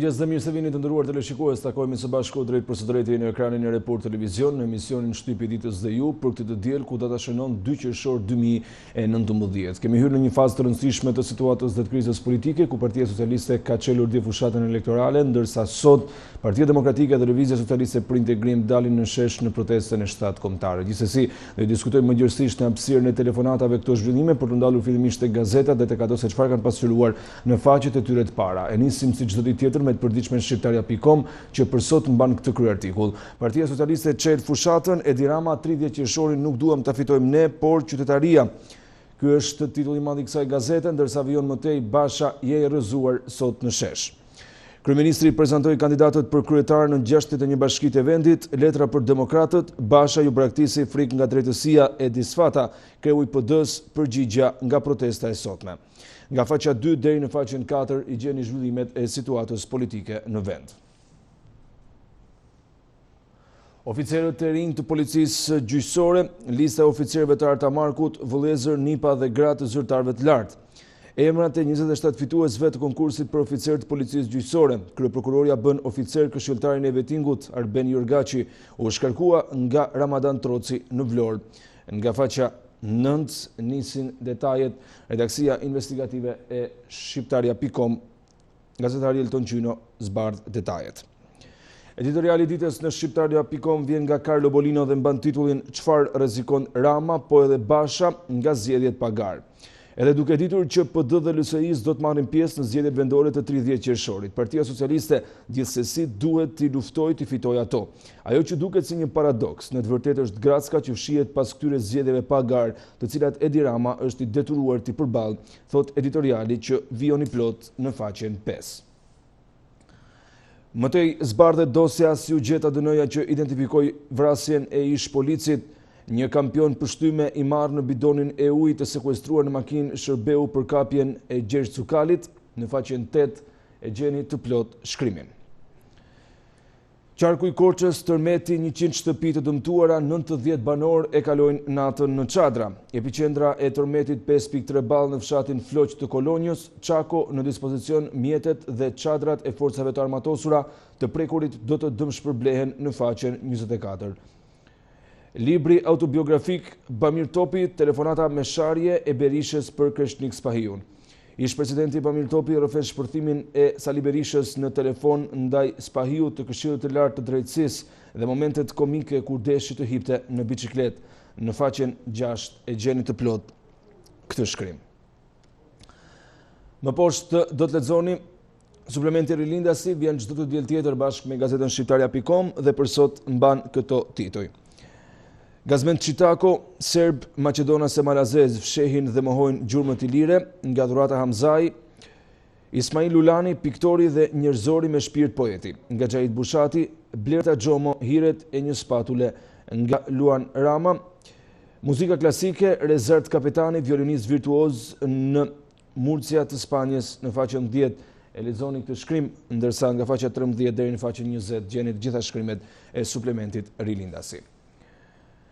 Mirëmëngjes dhe mirë se vini të nderuar teleshikues, takojmë së bashku drejt për së drejti në ekranin e Report Televizion në emisionin Shtypi Ditës dhe ju për këtë të diel ku data shënon 2 Qershor 2019. Kemi hyrë në një fazë të rëndësishme të situatës dhe të krizës politike ku Partia Socialiste ka çelur dje fushatën elektorale, ndërsa sot Partia Demokratike dhe Lëvizja Socialiste për Integrim dalin në shesh në protestën e 7 kombëtare. Gjithsesi, do të diskutojmë më gjerësisht në hapësirën e telefonatave këto zhvillime për të ndalur fillimisht tek gazetat dhe tek ato se çfarë kanë pasqyruar në faqet e tyre të para. E nisim si çdo ditë tjetër me të përditshme shqiptaria.com që për sot mban këtë kryartikull. Partia Socialiste çel fushatën, Edi Rama 30 Qershorin nuk duam ta fitojmë ne, por qytetaria. Ky është titulli i madh i kësaj gazete, ndërsa vijon më tej Basha je i rrëzuar sot në shesh. Kryeministri prezantoi kandidatët për kryetar në 61 bashkitë e vendit, letra për demokratët, Basha ju braktisi frikë nga drejtësia e disfata, kreu i PD-s përgjigja nga protesta e sotme. Nga faqja 2 deri në faqen 4 i gjeni zhvillimet e situatës politike në vend. Oficerët e rinj të policisë gjyqësore, lista e oficerëve të Artamarkut, vëllezër, nipa dhe gratë të zyrtarëve të lartë. Emrat e 27 fituesve të konkursit për oficer të policisë gjyqësore. Kryeprokuroria bën oficer këshilltarin e Vetingut, Arben Jurgaçi, u shkarkua nga Ramadan Troci në Vlorë. Nga faqja 9 nisin detajet, redaksia investigative e shqiptaria.com, gazetari Elton Qyno zbardh detajet. Editoriali ditës në shqiptaria.com vjen nga Carlo Bolino dhe mban titullin "Çfarë rrezikon Rama, po edhe Basha nga zgjedhjet pagar". Edhe duke ditur që PD dhe LSI-s do të marrin pjesë në zgjedhjet vendore të 30 Qershorit, Partia Socialiste gjithsesi duhet t'i luftojë të fitojë ato. Ajo që duket si një paradoks, në të vërtetë është gracka që fshihet pas këtyre zgjedhjeve pagar, të cilat Edi Rama është i detyruar t'i përballë, thot editoriali që vijon i plot në faqen 5. Mëtej zbardhet dosja si u gjeta dënoja që identifikoi vrasjen e ish policit. Një kampion pështyme i marrë në bidonin e ujit të sekuestruar në makinë Shërbeu për kapjen e Gjergj Cukalit, në faqen 8 e gjeni të plot shkrimin. Qarku i Korçës tërmeti 100 shtëpi të dëmtuara, 90 banor e kalojnë natën në çadra. Epicendra e tërmetit 5.3 ball në fshatin Floq të Kolonjës, Çako në dispozicion mjetet dhe çadrat e forcave të armatosura të prekurit do të dëmshpërblehen në faqen 24. Libri autobiografik Bamir Topi, telefonata me sharje e Berishës për Kreshnik Spahiun. Ish presidenti Bamir Topi rrëfen shpërthimin e Sali Berishës në telefon ndaj Spahiut të Këshillit të Lartë të Drejtësisë dhe momentet komike kur deshi të hipte në biçiklet. Në faqen 6 e gjeni të plot këtë shkrim. Më poshtë do të lexoni suplementi Rilindasi vjen çdo të diel tjetër bashkë me gazetën shqiptaria.com dhe për sot mban këto tituj. Gazment Çitako, Serb Maqedonas e Malazez fshehin dhe mohojnë gjurmët ilire, nga Dhurata Hamzai, Ismail Lulani, piktori dhe njerëzori me shpirt poeti, nga Xhait Bushati, Blerta Xhomo, hiret e një spatule, nga Luan Rama, muzika klasike, Rezert Kapetani, violinist virtuoz në Murcia të Spanjës, në faqen 10 e lexoni këtë shkrim, ndërsa nga faqja 13 deri në faqen 20 gjeni të gjitha shkrimet e suplementit Rilindasi.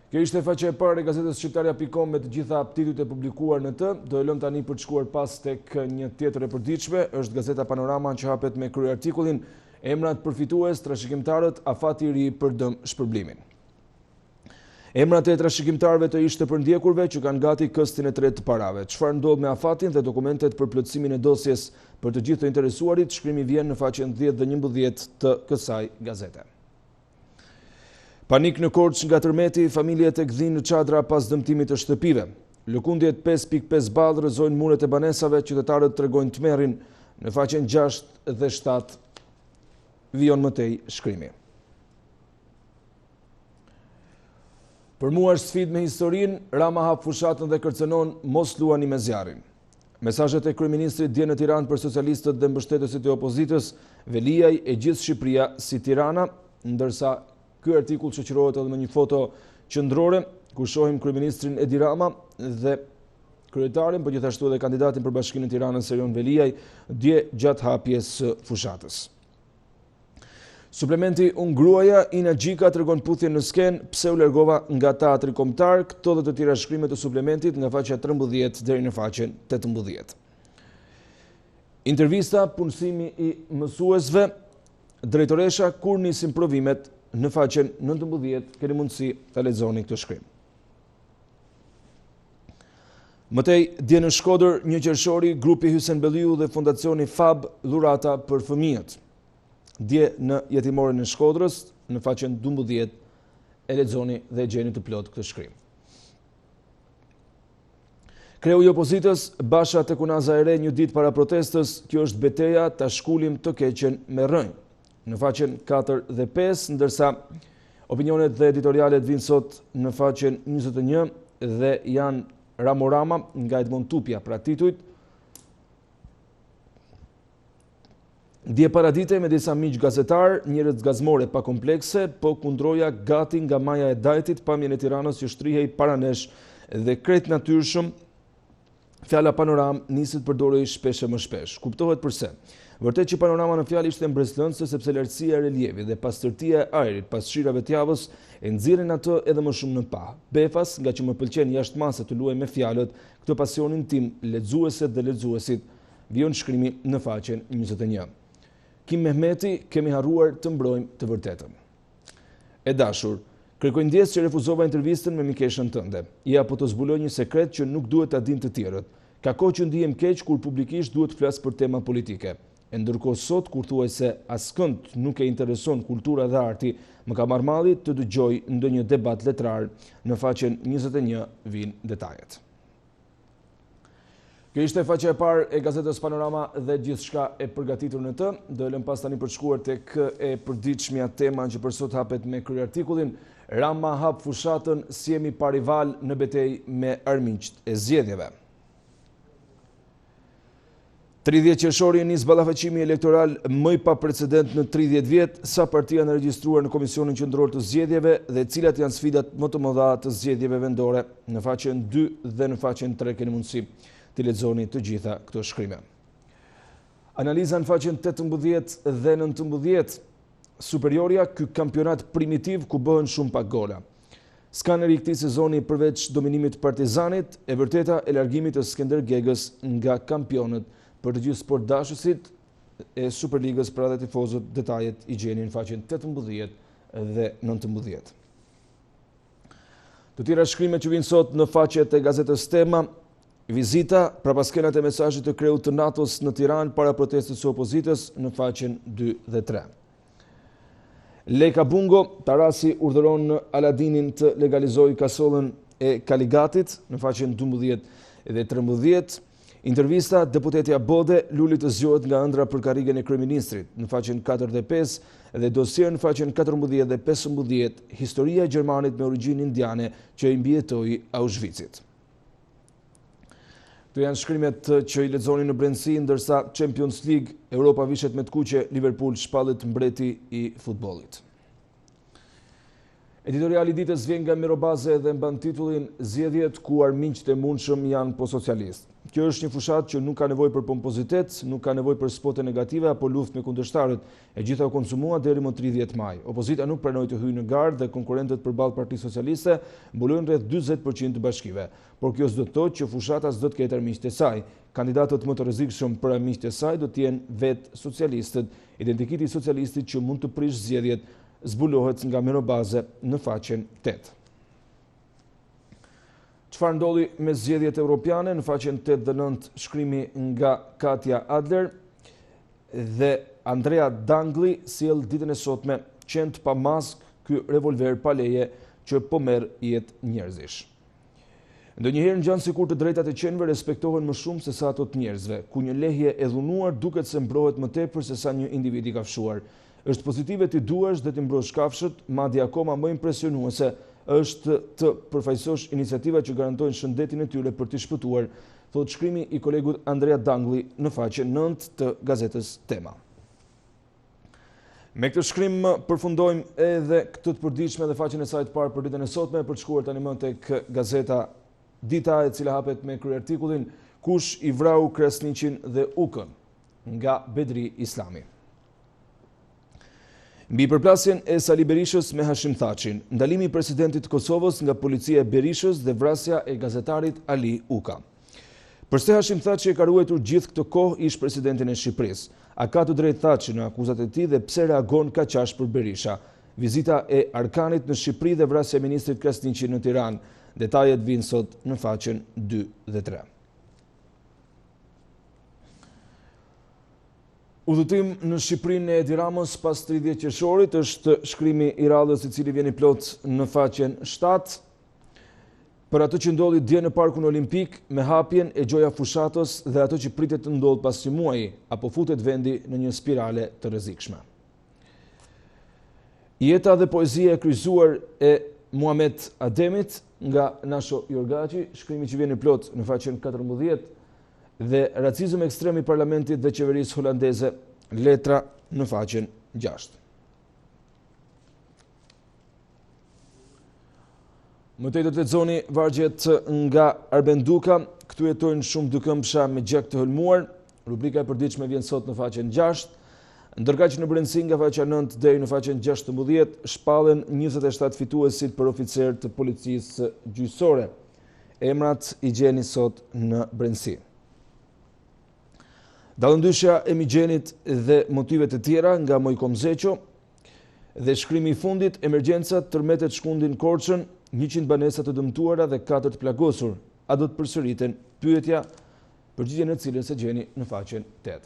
Kjo ishte faqja e parë e gazetës shqiptaria.com me të gjitha titujt e publikuar në të. Do e lëm tani për të shkuar pas tek një tjetër e përditshme, është gazeta Panorama që hapet me kryerartikullin Emrat përfitues, trashëgimtarët, afati i ri për dëm shpërblimin. Emrat e trashëgimtarëve të ish të përndjekurve që kanë gati këstin e tretë të parave. Çfarë ndodh me afatin dhe dokumentet për plotësimin e dosjes për të gjithë të interesuarit, shkrimi vjen në faqen 10 dhe 11 të kësaj gazete. Panik në Korçë nga tërmeti, familjet e gdhin në çadra pas dëmtimit të shtëpive. Lëkundjet 5.5 ball rrëzojnë muret e banesave, qytetarët tregojnë tmerrin. Në faqen 6 dhe 7 vijon më tej shkrimi. Për mua është sfidë me historinë, Rama hap fushatën dhe kërcënon mos luani me zjarrin. Mesazhet e kryeministrit dje në Tiranë për socialistët dhe mbështetësit e opozitës, Veliaj e gjithë Shqipëria si Tirana, ndërsa ky artikull shoqërohet edhe me një foto qendrore ku shohim kryeministrin Edi Rama dhe kryetarin, por gjithashtu edhe kandidatin për Bashkinë e Tiranës Serion Veliaj dje gjatë hapjes së fushatës. Suplementi Unë gruaja, Ina Gjika tregon puthjen në sken, pse u largova nga teatri kombëtar, këto dhe të tjera shkrimet të suplementit nga faqja 13 deri në faqen 18. Intervista, punësimi i mësuesve, drejtoresha kur nisin provimet në faqen 19 keni mundësi ta lexoni këtë shkrim. Mëtej, dje në Shkodër, një qershori, grupi Hysen Belliu dhe fondacioni FAB dhurata për fëmijët. Dje në jetimoren e Shkodrës, në faqen 12, e lexoni dhe e gjeni të plot këtë shkrim. Kreu i opozitës, Basha tek Unaza e Re një ditë para protestës, kjo është beteja ta shkulim të keqen me rënj. Në faqen 4 dhe 5, ndërsa opinionet dhe editorialet vinë sot në faqen 21 dhe janë Ramorama nga Edmond Tupja pra titujt. Dje paradite me disa miq gazetar, njerëz gazmore pa komplekse, po kundroja gati nga maja e Dajtit, pamjen e Tiranës që shtrihej para nesh dhe krejt natyrshëm. Fjala panoram niset përdorej shpesh e më shpesh. Kuptohet përse. Vërtet që panorama në fjalë ishte mbreslënëse sepse lartësia e relievit dhe pastërtia e ajrit pas shirave të javës e nxirrin atë edhe më shumë në pa. Befas, nga që më pëlqen jashtë mase të luaj me fjalët, këtë pasionin tim lexueset dhe lexuesit, vjen shkrimi në faqen 21. Kim Mehmeti, kemi harruar të mbrojmë të vërtetën. E dashur, kërkoj ndjes që refuzova intervistën me mikeshën tënde. Ja po të zbuloj një sekret që nuk duhet ta dinë të tjerët. Ka kohë që ndihem keq kur publikisht duhet të flas për tema politike. E ndërkohë sot, kur thuaj se askënd nuk e intereson kultura dhe arti, më ka marrë malli të dëgjoj ndonjë debat letrar. Në faqen 21 vijnë detajet. Kjo ishte faqja e parë e gazetës Panorama dhe gjithçka e përgatitur në të. Do e lëm pas tani për të shkuar tek e përditshmja tema që për sot hapet me kryerartikullin. Rama hap fushatën, si jemi pa rival në betejë me armiqt e zgjedhjeve. 30 qershori nis ballafaqimi elektoral më i paprecedent në 30 vjet, sa partia janë regjistruar në Komisionin Qendror të Zgjedhjeve dhe cilat janë sfidat më të mëdha të zgjedhjeve vendore. Në faqen 2 dhe në faqen 3 keni mundësi të lexoni të gjitha këto shkrime. Analiza në faqen 18 dhe 19. Superioria, ky kampionat primitiv ku bëhen shumë pak gola. Skaneri i këtij sezoni përveç dominimit Partizanit, e vërteta e largimit të Skënder Gegës nga kampionët për të gjithë sport dashësit e Superligës për edhe tifozët. Detajet i gjeni në faqen 18 dhe 19. Të tjera shkrimet që vinë sot në faqet e gazetës Tema, vizita, prapaskenat e mesazhit të kreut të NATO-s në Tiranë para protestës së opozitës në faqen 2 dhe 3. Leka Bungo, Tarasi urdhëron në Aladinin të legalizojë kasollën e Kaligatit në faqen 12 dhe 13. Intervista, deputetja Bode, Luli të zgjohet nga ëndra për karrigen e kryeministrit në faqen 4 dhe 5 dhe dosier në faqen 14 dhe 15, historia e Gjermanit me origjinë indiane që i mbijetoi Auschwitzit. Këto janë shkrimet që i lexoni në brendësi, ndërsa Champions League, Europa vishet me të kuqe, Liverpool shpallet mbreti i futbollit. Editoriali ditës vjen nga Mirobaze dhe mban titullin Zgjedhjet ku armiqtë e mundshëm janë po socialistë. Kjo është një fushatë që nuk ka nevojë për pompozitet, nuk ka nevojë për spote negative apo luftë me kundërshtarët. E gjitha u konsumua deri më 30 maj. Opozita nuk pranoi të hyjë në gardë dhe konkurrentët përballë Partisë Socialiste mbulojnë rreth 40% të bashkive. Por kjo s'do të thotë që fushata s'do të ketë armiqtë e saj. Kandidatët më të rrezikshëm për armiqtë e saj do të jenë vetë socialistët. Identikiti i socialistit që mund të prish zgjedhjet zbulohet nga Mirobaze në faqen 8. Çfarë ndodhi me zgjedhjet europiane në faqen 8 dhe 9, shkrimi nga Katja Adler dhe Andrea Dangli sjell ditën e sotme qend pa mask, ky revolver pa leje që po merr jetë njerëzish. Ndonjëherë ngjan sikur të drejtat e qenëve respektohen më shumë se sa ato të njerëzve, ku një lehje e dhunuar duket se mbrohet më tepër se sa një individ i kafshuar. Është pozitive të duash dhe të mbrosh kafshët, madje akoma më impresionuese është të përfaqësosh iniciativa që garantojnë shëndetin e tyre për të shpëtuar, thotë shkrimi i kolegut Andrea Dangli në faqen 9 të gazetës Tema. Me këtë shkrim përfundojmë edhe këtë të përditshme dhe faqen e saj të parë për ditën e sotme, për të shkuar tani më tek gazeta Dita, e cila hapet me kryerartikullin Kush i vrau Krasniqin dhe Ukën nga Bedri Islami. Mbi përplasjen e Sali Berishës me Hashim Thaqin, ndalimi i presidentit të Kosovës nga policia e Berishës dhe vrasja e gazetarit Ali Uka. Përse Hashim Thaçi e ka ruajtur gjithë këtë kohë ish presidentin e Shqipërisë? A ka të drejtë Thaçi në akuzat e tij dhe pse reagon kaq ashpër për Berisha? Vizita e Arkanit në Shqipëri dhe vrasja e ministrit Krasniqi në Tiranë. Detajet vinë sot në faqen 2 dhe 3. Udhëtim në Shqipërinë e Edi Ramës pas 30 qershorit është shkrimi i radhës i cili vjen i plot në faqen 7. Për atë që ndodhi dje në Parkun Olimpik me hapjen e Gjoja Fushatës dhe atë që pritet të ndodhë pas një muaji, apo futet vendi në një spirale të rrezikshme. Jeta dhe poezia e kryqëzuar e Muhamet Ademit nga Nasho Jorgaçi, shkrimi që vjen i plot në faqen 14 dhe racizëm ekstrem i parlamentit dhe qeverisë holandeze, letra në faqen 6. Mëtej do të lexoni vargjet nga Arbenduka, këtu jetojnë shumë dykëmbsha me gjak të hëlmuar, rubrika e përditshme vjen sot në faqen 6, ndërkaq që në brendësi nga faqja 9 deri në faqen 16 shpallen 27 fituesit për oficer të policisë gjyqësore. Emrat i gjeni sot në brendësi. Dallëndyshja e migjenit dhe motivet e tjera nga Mojkom Zeqo dhe shkrimi i fundit, emergjenca tërmetet shkundin Korçën, 100 banesa të dëmtuara dhe 4 të plagosur. A do të përsëriten? Pyetja, përgjigjen e cilës e gjeni në faqen 8.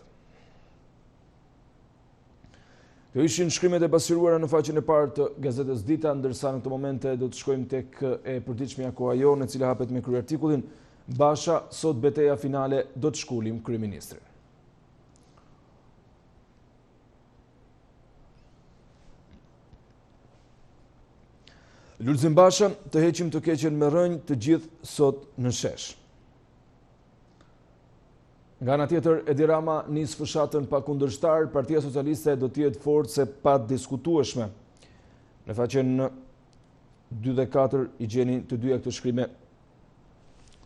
Kjo ishin shkrimet e pasqyruara në faqen e parë të gazetës Dita, ndërsa në këtë momente do të shkojmë tek e përditshmja Koha Jon, e cila hapet me kryertikullin Basha, sot betejë finale, do të shkulim kryeministrin. Lulzim Basha, të heqim të keqen me rënjë të gjithë sot në shesh. Nga ana tjetër, Edi Rama nis fushatën pa kundërshtar, Partia Socialiste do të jetë forcë pa diskutueshme. Në faqen 2 dhe 4 i gjeni të dyja këto shkrime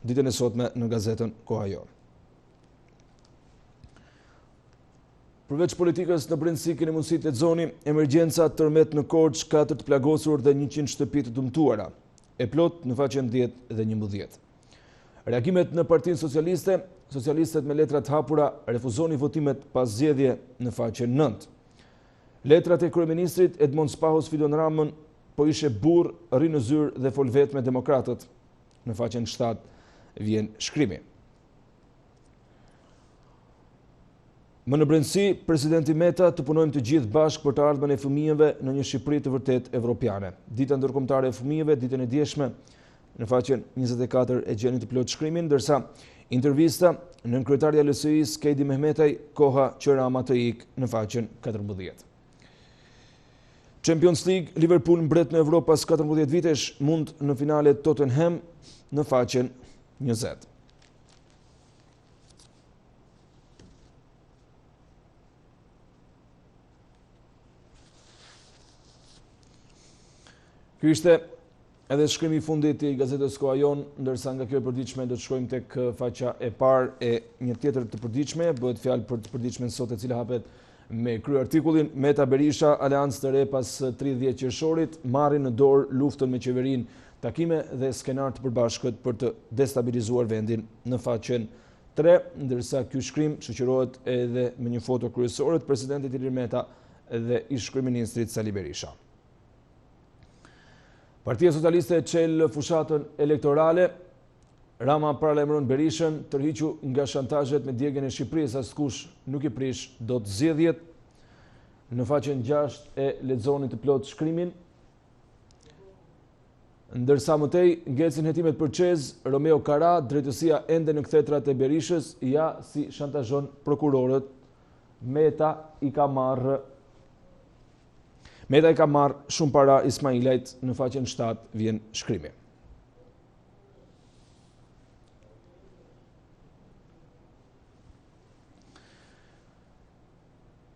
ditën e sotme në gazetën Koha Jon. Përveç politikës në brendësi keni mundësi të lexoni emergjenca tërmet në Korçë, 4 të plagosur dhe 100 shtëpi të dëmtuara. E plot në faqen 10 dhe 11. Reagimet në Partinë Socialiste, socialistët me letra të hapura refuzoni votimet pas zgjedhje në faqen 9. Letrat e kryeministrit Edmond Spaho sfidon Ramën, po ishe burr, rri në zyrë dhe fol vetë me demokratët. Në faqen 7 vjen shkrimi. Më në brendësi, presidenti Meta të punojmë të gjithë bashkë për të ardhmen e fëmijëve në një Shqipëri të vërtet evropiane. Dita ndërkombëtare e fëmijëve, ditën e djeshme, në faqen 24 e gjeni të plot shkrimin, ndërsa intervista në kryetarja e LSI-s Kejdi Mehmetaj, koha që Rama të ikë në faqen 14. Champions League, Liverpool mbret në Evropë pas 14 vitesh, mund në finale Tottenham në faqen 20. Ky ishte edhe shkrimi i fundit i gazetës Koha Jon, ndërsa nga kjo e përditshme do të shkojmë tek faqja e parë e një tjetër të përditshme, bëhet fjalë për të përditshmen sot, e cila hapet me kryartikullin Meta Berisha, aleancë të re pas 30 qershorit, marrin në dorë luftën me qeverinë, takime dhe skenar të përbashkët për të destabilizuar vendin në faqen 3, ndërsa ky shkrim shoqërohet edhe me një foto kryesore të presidentit Ilir Meta dhe ish kryeministrit Sali Berisha. Partia Socialiste çel fushatën elektorale, Rama paralajmëron Berishën, tërhiqu nga shantazhet me djegjen e Shqipërisë, askush nuk i prish dot zgjedhjet. Në faqen 6 e lexoni të plot shkrimin. Ndërsa mëtej ngecin hetimet për Çez, Romeo Kara, drejtësia ende në kthetrat e Berishës, ja si shantazhon prokurorët. Meta i ka marrë shumë para Ismailajt, në faqen 7 vjen shkrimi.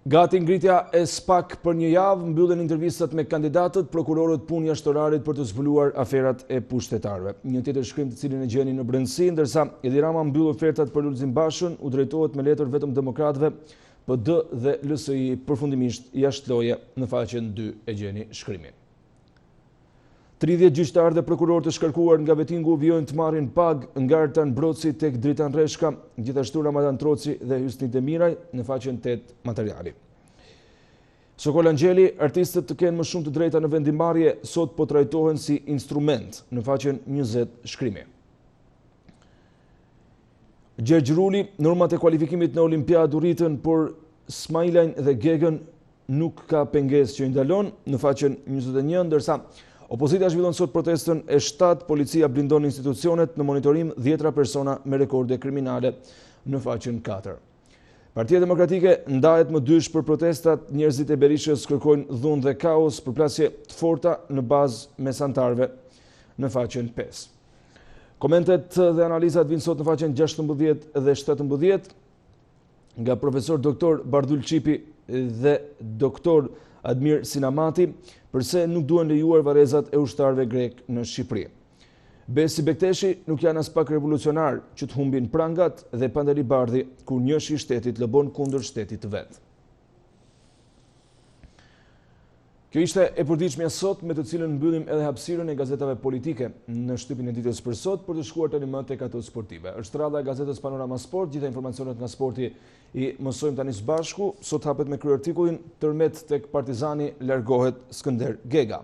Gati ngritja e SPAK për një javë, mbyllen intervistat me kandidatët, prokurorët punë jashtëorarit për të zbuluar aferat e pushtetarëve. Një tjetër shkrim të cilin e gjeni në brendësi, ndërsa Edi Rama mbyll ofertat për Lulzim Bashën, u drejtohet me letër vetëm demokratëve, PD dhe LSI përfundimisht jashtë loje, në faqen 2 e gjeni shkrimin. 30 gjyqtarë dhe prokurorë të shkarkuar nga Vetingu vijojnë të marrin pagë nga Artan Broci tek Dritan Reshka, gjithashtu Ramadan Troci dhe Hysni Demiraj në faqen 8 materiali. Sokol Angjeli, artistët të kenë më shumë të drejta në vendimarrje, sot po trajtohen si instrument në faqen 20 shkrimi. Gjergj Ruli, normat e kualifikimit në Olimpiadë u rritën, por Smajlajn dhe Gegën nuk ka pengesë që i ndalon në faqen 21, ndërsa opozita zhvillon sot protestën e 7, policia blindon institucionet në monitorim 10 persona me rekorde kriminale në faqen 4. Partia Demokratike ndahet më dysh për protestat, njerëzit e Berishës kërkojnë dhunë dhe kaos, përplasje të forta në bazë mesantarve në faqen 5. Komentet dhe analizat vinë sot në faqen 16 dhe 17 nga profesor doktor Bardul Çipi dhe doktor Admir Sinamati, përse nuk duhen lejuar varrezat e ushtarëve grek në Shqipëri. Besi Bekteshi nuk janë as pak revolucionar që të humbin prangat dhe Panderi Bardhi kur njëshi i shtetit lëbon kundër shtetit të vet. Kjo ishte e përditshmja sot, me të cilën mbyllim edhe hapësirën e gazetave politike në Shtypin e ditës për sot, për të shkuar tani më tek ato sportive. Është radha e gazetës Panorama Sport, gjitha informacionet nga sporti i mësojmë tani së bashku. Sot hapet me krye artikullin Tërmet tek Partizani largohet Skënder Gega.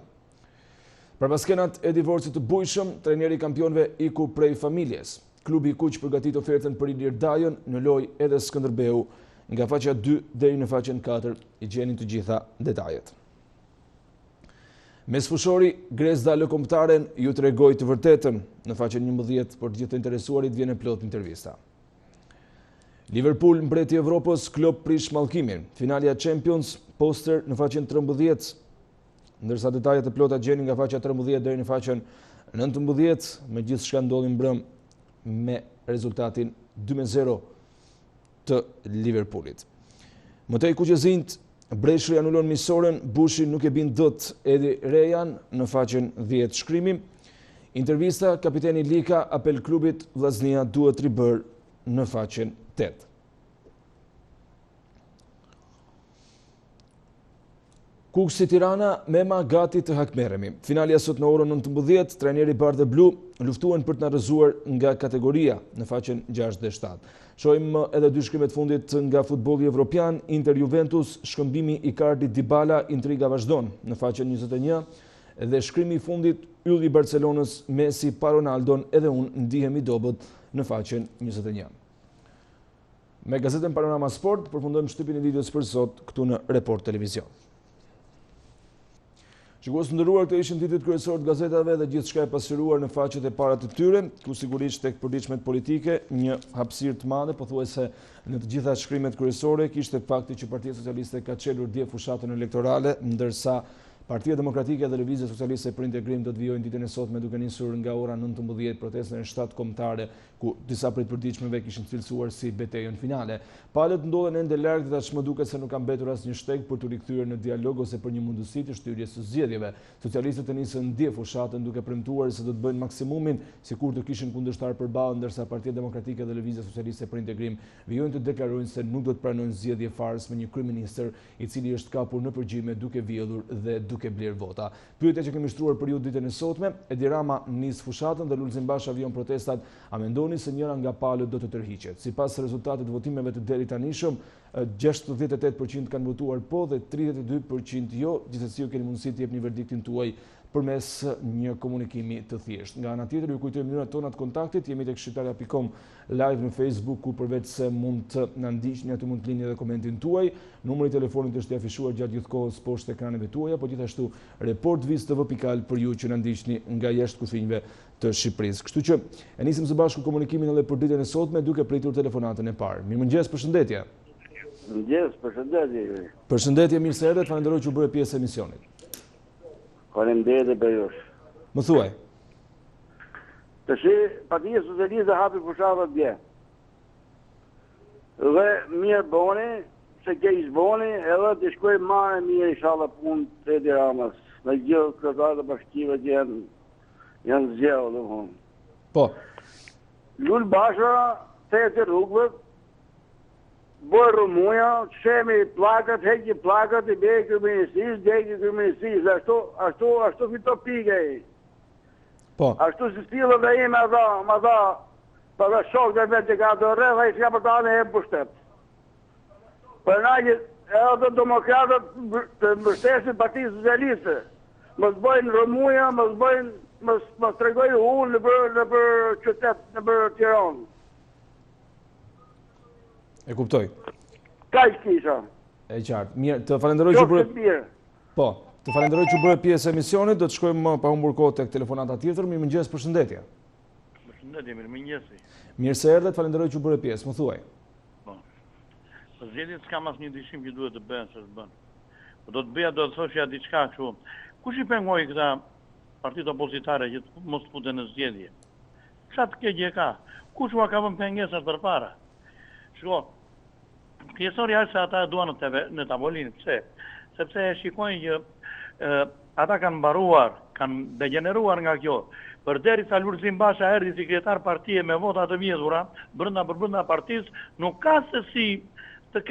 Për paskenat e divorcit të bujshëm, trajneri i kampionëve iku prej familjes. Klubi i kuq përgatit ofertën për Ilir Dajën, në lojë edhe Skënderbeu. Nga faqja 2 deri në faqen 4 i gjenin të gjitha detajet. Mes fushori, Grezda lëkombëtaren ju tregoi të vërtetën në faqen 11, por të gjithë të interesuarit vjen e plot intervista. Liverpool mbreti i Evropës, Klopp prish mallkimin. Finalja Champions, poster në faqen 13, ndërsa detajet e plota gjeni nga faqja 13 deri në faqen 19, me gjithë çka ndodhi mbrëm me rezultatin 2-0 të Liverpoolit. Mëtej Kuqezinjt, Breshri anulon misoren, Bushi nuk e bin dot, Edi Rejan në faqen 10 shkrimi. Intervista, kapiteni Lika, apel klubit, vllaznia duhet ribër në faqen 8. Kuksi Tirana, Mema gati të hakmerremi. Finalja sot në orën 19, trajneri Bardhë Blu luftuan për të na rrëzuar nga kategoria në faqen 6 dhe 7. Shohim edhe dy shkrimet fundit nga futbolli evropian, Inter Juventus, shkëmbimi i Icardi Dybala, intriga vazhdon në faqen 21 dhe shkrimi i fundit ylli i Barcelonës, Messi pa Ronaldon, edhe unë ndihemi dobët në faqen 21. Me gazetën Panorama Sport përfundojmë shtypin e ditës për sot këtu në Report Televizion. Shikues të nderuar, këto ishin titujt kryesorë të gazetave dhe gjithçka e pasqyruar në faqet e para të tyre, ku sigurisht tek përditshmet politike një hapësirë të madhe, pothuajse në të gjitha shkrimet kryesore kishte fakti që Partia Socialiste ka çelur dje fushatën elektorale, ndërsa Partia Demokratike dhe Lëvizja Socialiste për Integrim do të vijojnë ditën e sotme duke nisur nga ora 19 protestën e 7 kombëtare, ku disa prej përditshmeve kishin cilësuar si betejën finale. Palët ndodhen ende larg dhe tashmë duket se nuk ka mbetur asnjë shteg për të rikthyer në dialog ose për një mundësi të shtyrjes së zgjedhjeve. Socialistët e nisën dje fushatën duke premtuar se do të bëjnë maksimumin sikur të kishin kundërshtar përballë, ndërsa Partia Demokratike dhe Lëvizja Socialiste për Integrim vijojnë të deklarojnë se nuk do të pranojnë zgjedhje farës me një kryeministër i cili është kapur në përgjigje duke vjedhur dhe duke bler vota. Pyetja që kemi shtruar për ju ditën e sotme, Edi Rama nis fushatën dhe Lulzim Basha vijon protestat, a mendoni se njëra nga palët do të tërhiqet? Sipas rezultatit votimeve të deri tanishëm, 68% kanë votuar po dhe 32% jo, gjithsesi ju keni mundësi të jepni verdiktin tuaj përmes një komunikimi të thjeshtë. Nga ana tjetër, ju kujtoj mënyrat tona të kontaktit, jemi tek shqiptaria.com live në Facebook, ku përveç se mund të na ndiqni, aty mund të lini edhe komentin tuaj. Numri i telefonit është i afishuar gjatë gjithë kohës poshtë ekraneve tuaja, po gjithashtu reportviz.tv për ju që na ndiqni nga jashtë kufinjve të Shqipërisë. Kështu që e nisim së bashku komunikimin edhe për ditën e sotme duke pritur telefonatën e parë. Mirëmëngjes, përshëndetje. Mirëmëngjes, përshëndetje. Përshëndetje, mirë se erdhët, falenderoj që u bëre pjesë e emisionit. Faleminderit për jush. Më thuaj. Tash Partia Socialiste hapi fushatën dje. Dhe mirë boni, se ke izboni, edhe të shkoj marrë mirë inshallah punë të Edi Ramës. Me gjithë kryetarët e bashkive që janë zgjedhur, domethënë. Po. Lul Basha të rrugëve, bërë rumuja, shemi plakat, heqi plakat, i bejë kërëministisë, djeki kërëministisë, ashtu fito pike. Po. Ashtu si stilën dhe ime ma dha shok dhe vetë që ka të rreth, a i s'ka për të anë e pushtet. Për naqë, edhe demokratët të mbështesin Partisë Socialiste. Mos bëjnë rëmuja, mos tregojnë unë në për qytet, në për Tiranë. E kuptoj. Ka që kisha. E qartë. Mirë, të falenderoj që bërë... Po, të falenderoj që bërë pjesë emisionit, do të shkojmë më pa humbur kohë tek telefonata tjetër. Mirëmëngjes, përshëndetje. Përshëndetje, mirëmëngjesi. Mirë se erdhe, të falenderoj që bërë pjesë, më thuaj. Po. Për zgjedhjet s'kam asnjë dyshim që duhet të bëhen se s'bën. Po do të bëja, do të thoshja diçka kështu. Kush i pengoi këta partitë opozitare që mos futen në zgjedhje? Çfarë keqje ka? Kush ua ka vënë pengesat përpara? Shko, Qershori është se ata duan në tavolinë. Pse? Sepse e shikojnë që ata kanë mbaruar, kanë degeneruar nga kjo. Përderisa Lulzim Basha erdhi si kryetar partie me vota të mjedhura, brenda partisë, nuk ka se si të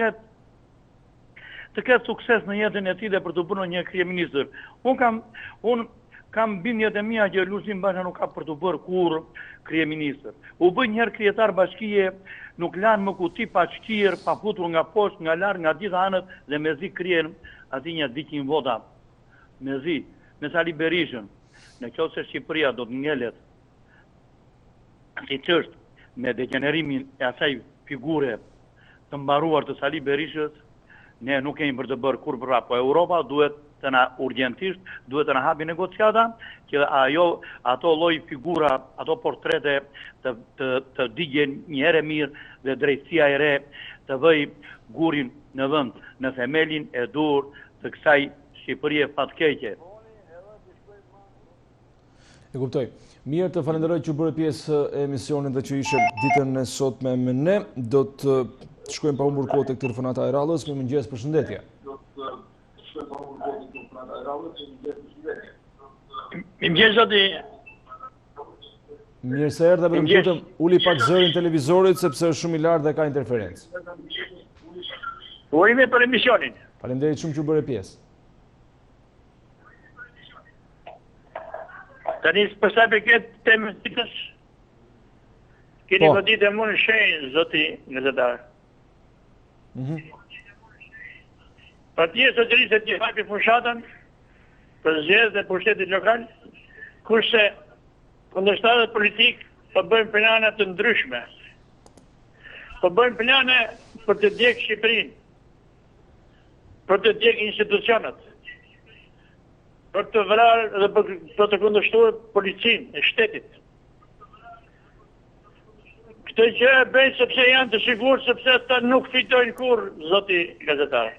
ketë sukses në jetën e tij dhe për të bërë një kryeministër. Unë kam bindjet e mia që Lulzim Basha nuk ka për të bërë kur kryeministër. U bë një herë kryetar bashkie, nuk lanë më kuti pa çkir, pa futur nga poshtë, nga larg, nga gjitha anët dhe mezi kryen aty një 200 vota. Mezi, me Sali Berishën, në qoftë se Shqipëria do të ngelet si çështë me degenerimin e asaj figure të mbaruar të Sali Berishës, ne nuk kemi për të bërë kur përra, po Europa duhet të na urgjentisht, duhet të na hapi negociata, që ato lloj figura, ato portrete të digjen një herë mirë dhe drejtësia e re të vëj gurin në vend, në themelin e dur të kësaj Shqipërie fatkeqe. E kuptoj. Mirë, të falenderoj që bërë pjesë e emisionit dhe që ishe ditën e sotme me ne. Do të shkojmë pa humbur kohë tek telefonata e radhës. Mirëmëngjes, përshëndetje. Mirëmëngjes zoti. Mirë se erdhe, vetëm tutëm uli pak zërin televizorit sepse është shumë i lartë dhe ka interferencë. Ujme për emisionin. Faleminderit shumë që bërë pjesë. Tani për sa përket temës ditës, keni goditë më në shenjë, zoti gazetar. Partia Socialiste të hapi fushatën për zgjedhjet e pushtetit lokal, kurse kundërshtarët politik po bëjnë plane të ndryshme. Po bëjnë plane për të djegë Shqipërinë, për të djegë institucionet, për të vrarë dhe për të kundërshtuar policinë e shtetit. Këtë gjë e bëjnë sepse janë të sigurt sepse ata nuk fitojnë kurrë, zoti gazetar.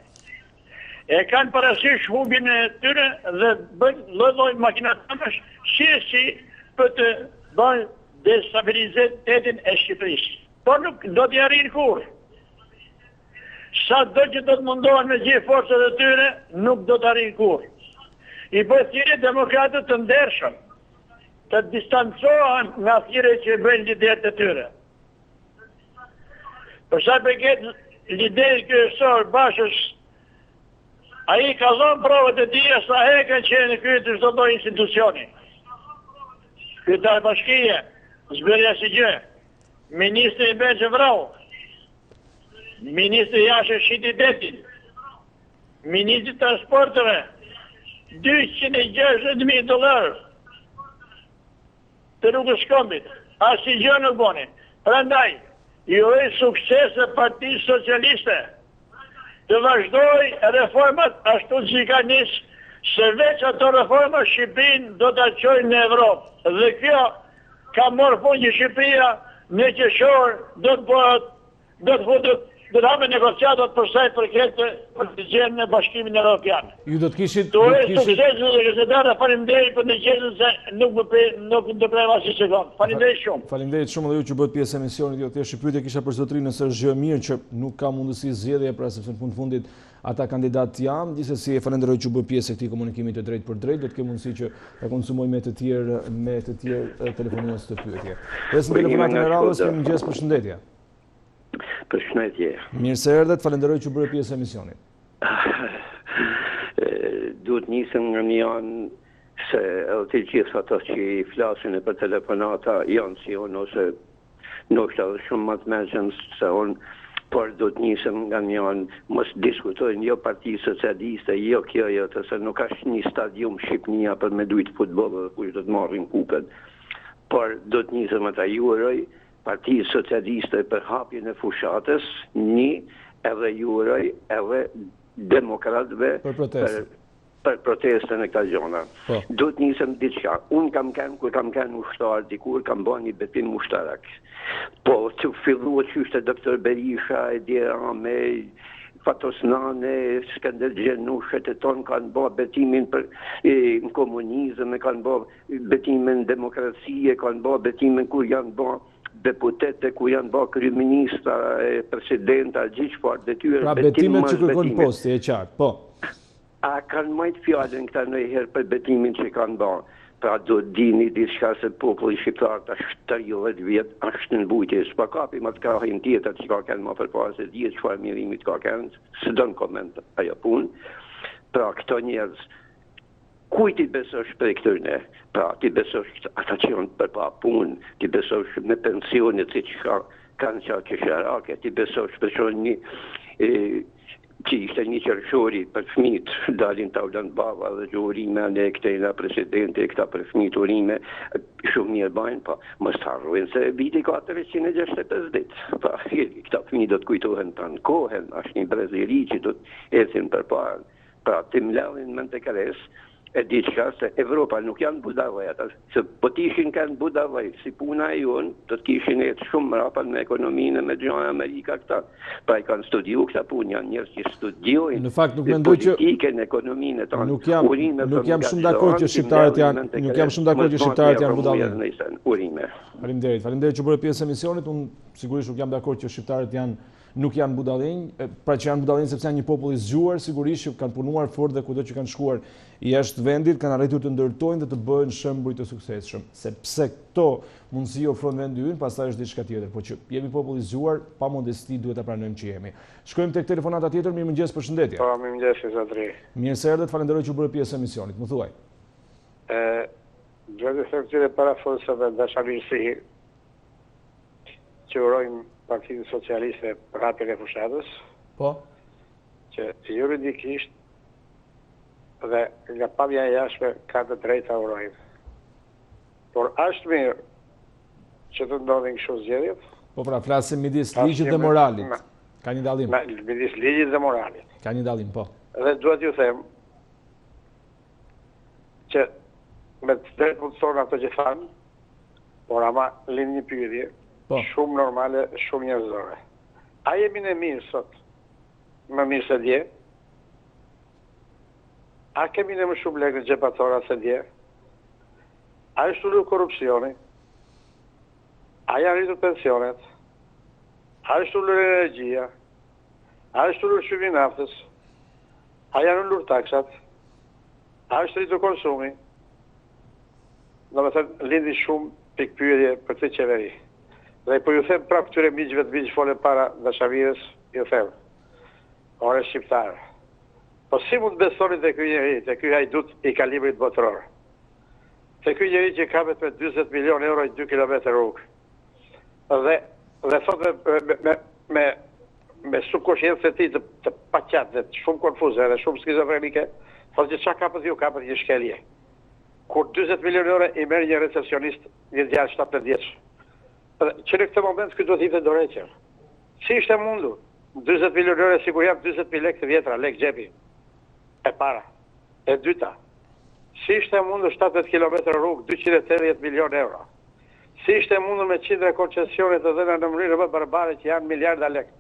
E kanë parasysh humbjen e tyre dhe bëjnë lloj makinatamësh si për të bëjnë destabilizitetin e Shqipërisë. Por nuk do t'i arrijnë kurrë. Sa do që do të mundohen me gjithë forcat e tyre, nuk do të arrijnë kurrë. I bëjnë thirrje demokratët të ndershëm, të distancohen nga thirrjet që bëjnë liderët e tyre. Për sa përket liderit kryesor Bashës, ai ka dhënë provat e tija sa herë që në krye të çdo lloj institucioni. Kryetar bashkie, zbërja si gjë, ministri i Bexhë vrau, ministri i jashtëm shiti detin, ministri i transporteve, $260.000 të rrugës Shkombit. Asnjë gjë nuk boni. Prandaj, ju uroj sukses e Partisë Socialiste të vazhdoj reformat ashtu si ka nisë, se veç ato reforma Shqipërinë do ta çojnë në Evropë. Dhe kjo ka marrë fund që Shqipëria në Qershor do të hape negociatat për sa i përket për të gjenë në Bashkimin Evropian. Ju do të kishit... Sukses dhe gazetarë, faleminderit për në qesën se nuk të prema si sekund. Faleminderit shumë. Faleminderit shumë dhe ju që bëhet pjesë e emisionit. Jo, thjesht pyetje kisha për zotrinë nëse është gjë mirë që nuk ka mundësi zgjedhje, pra sepse në fundit ata kandidat janë, gjithsesi e falenderoj që bëhet pjesë e këtij komunikimi të drejtë për drejtë, do të kemë mundësi që ta konsumoj me të tjerë telefonues të pyetje. Presim telefonatën e radhës, mirëmëngjes, përshëndetje. Përshëndetje. Mirë se erdhët, falenderoj që bërë pjesë e emisionit. Duhet nisëm nga një anë se edhe të gjithë ata që i flasin për telefonata janë si unë ose nështë edhe shumë më të mençën se unë, por do të nisem nga njën, mos diskutojnë jo Parti Socialiste, jo kjo, jo të se nuk është një stadium Shqipnia për me dujtë futbol dhe kush do të marrin kupën. Por do të nisem ata ju uroj Parti Socialiste për hapjen e fushatës, edhe ju uroj edhe demokratëve për protestën e këta gjona. Do të nisem diçka. Unë kur kam qenë ushtar dikur, kam bën një betim ushtarak. Po të filluat që ishte doktor Berisha, me Fatosnane, Skënder Gjenushet e tonë kanë bë betimin për komunizëm, kanë bë betimin demokracie, kanë bë betimin kur janë bë deputete, ku janë bë kryeministra, presidenta, gjithë çfarë detyre. Pra betimet që kërkon posti, e qartë, po. A kanë majtë fjallën këta nëjherë për betimin që kanë bërë. Pra do të dini diçka se populli shqiptar të 30 vjetë është në bujtje. S'pa kapi ma të krahin tjetër që ka kënë ma përpara se dhjetë çfarë mirimit ka kënë, së dënë koment ajo punë. Pra këto njerëz, kuj ti besosh për këtërne? Pra ti besosh ata që janë për pa punë, ti besosh me pensionit si që kanë qa qesharake, ti besosh për shumë një që ishte një qershori për fëmijët, dalin të ulan baba dhe gjurime, ne këtejna presidente, këta për fëmijët urime, shumë mirë bajnë, pa mos të harrojnë se viti ka 365 ditë. Pa, këta fëmijët do të kujtohen të ankohen, është një breziri që do të ecin për parë. Pra, të mlelin më të kares, e diçka se Evropa nuk janë budavaj ata, se po t'ishin kanë budavaj, si puna e jonë, do t'kishin e shumë mrapan me ekonominë, me gjënë Amerika këta. Pra i kanë studiu këta punë, janë njerëz që studiojnë në fakt nuk mendoj që politiken, ekonominë e tonë. Nuk jam shumë dakord që shqiptarët janë budallë. Faleminderit që bëre pjesë e emisionit. Unë sigurisht nuk jam dakord që shqiptarët nuk janë budallinj, pra që janë budallinj sepse janë një popull i zgjuar, sigurisht që kanë punuar fort dhe kudo që kanë shkuar jashtë vendit, kanë arritur të ndërtojnë dhe të bëhen shembuj të suksesshëm. Sepse këto mundësi ofron vendi ynë, pastaj është diçka tjetër, por që jemi popull i zgjuar, pa modesti duhet ta pranojmë që jemi. Shkojmë tek telefonata tjetër. Mirëmëngjes, përshëndetje. Po, mirëmëngjes, zotëri. Mirë se erdhët, falenderoj që bëre pjesë e emisionit. Më thuaj. Duhet të them këtyre parafolsave dashamirësi që urojmë Partitë Socialiste për hapjen e fushatës, po, që juridikisht dhe nga pamja e jashtme ka të drejta urojnë. Por është mirë që të ndodhin kështu zgjedhjet. Po pra, flasim midis ligjit dhe moralit. Ka një dallim. Midis ligjit dhe moralit. Ka një dallim, po. Dhe duhet ju them që me të drejtë mund të thonë ato që thanë, por ama lind një pyetje. Shumë normale, shumë njerëzore. A jemi në mirë sot? Më mirë se dje? A kemi në më shumë lekë në gjepatora se dje? A është ulur korupcioni? A janë rritur pensionet? A është ulur energjia? A është ulur shumi naftës? A janë ulur taksat? A është rritur konsumi? Do me thënë, lindi shumë pikpyetje për të qeveri. Dhe po ju them prapë këtyre miqve të miqë folën para dashamirës, ju them, ore shqiptarë, po si mund besoni të ky njeri, të ky hajdut i kalibrit botëror, të ky njeri që kapet me 20 milion euro i 2 km rrugë, dhe thotë me subkonsciencë e ti të paqat, dhe shumë konfuze, dhe shumë skizofrenike, thotë që qa kapet ju, kapet një shkelje. Kur 20 milion euro i merë një recepcionist, një djarë 17 vjeç. Që në këtë moment këtë do t'hipte doreqer. Si ishte mundu? 20 milion euro sigur jam 20.000 lekë të vjetra, lekë gjepi. E para. E dyta. Si ishte mundu 17 km rrugë, 280 milion euro. Si ishte mundu me qindre koncesionet të dhëna në mënyrë më barbare që janë miliarda lekë.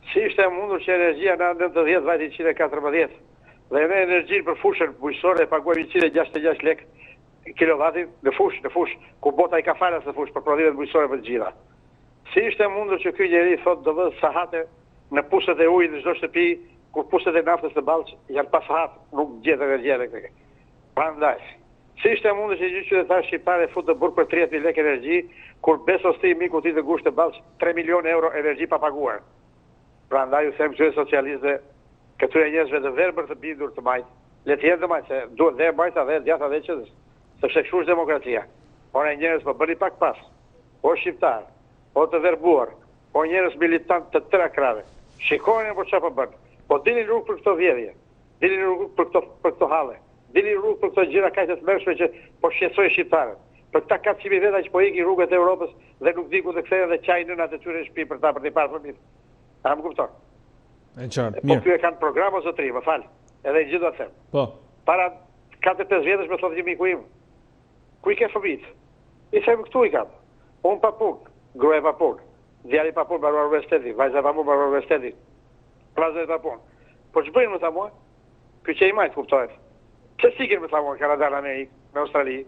Si ishte mundu që energjia në 90 vajti 114. Dhe ne energjinë për fushën bujësore e paguajmë 166 lekë kilovatin në fush, ku bota i ka falas në fush për prodhimet bujësore për të gjitha. Si ishte mundur që ky njeri thot do vë sahate në puset e ujit në çdo shtëpi, kur puset e naftës të Ballç janë pa sahat, nuk gjet energji elektrike. Prandaj, si ishte mundur që gjithë qytetarë shqiptarë fut të burr për 30.000 lekë energji, kur besos ti miku ti të ngushtë të Ballç 3 milion euro energji pa paguar. Prandaj u them që socialistëve, këtyre njerëzve të verbër të bindur të majt, Le të jenë dhe majtë, se duhet dhe majta dhe djata dhe qëtës, sepse kështu është demokracia. Ora njerëz po bëni pak pas, o shqiptar, o të verbuar, o njerëz militant të tëra krave. Shikojnë po çfarë po bën. Po dini rrugë për këto vjedhje, dini rrugë për këto halle, dini rrugë për këto gjëra kaq të tmerrshme që po shqetësojnë shqiptarët. Për këta 400.000 veta që po ikin rrugët e Europës dhe nuk di ku të kthehen dhe çajin nënat e tyre në shtëpi për ta parë fëmijët. A më kupton? E qartë, Po mirë. këtu e kanë program o zotëri, më fal. Edhe gjithë do të them. Po. Para 4-5 vjetësh më thotë miku im. Ku i ke fëmijët? I them këtu i kam. Unë pa punë, gruaja pa punë, djali pa punë, mbaruar universiteti, vajza pa punë, mbaruar universiteti. Vllazëri pa punë. Po ç'bëjnë më tha mua? Ky që i majt kuptohet. Pse sikin më tha mua Kanada, në Amerikë, në Australi?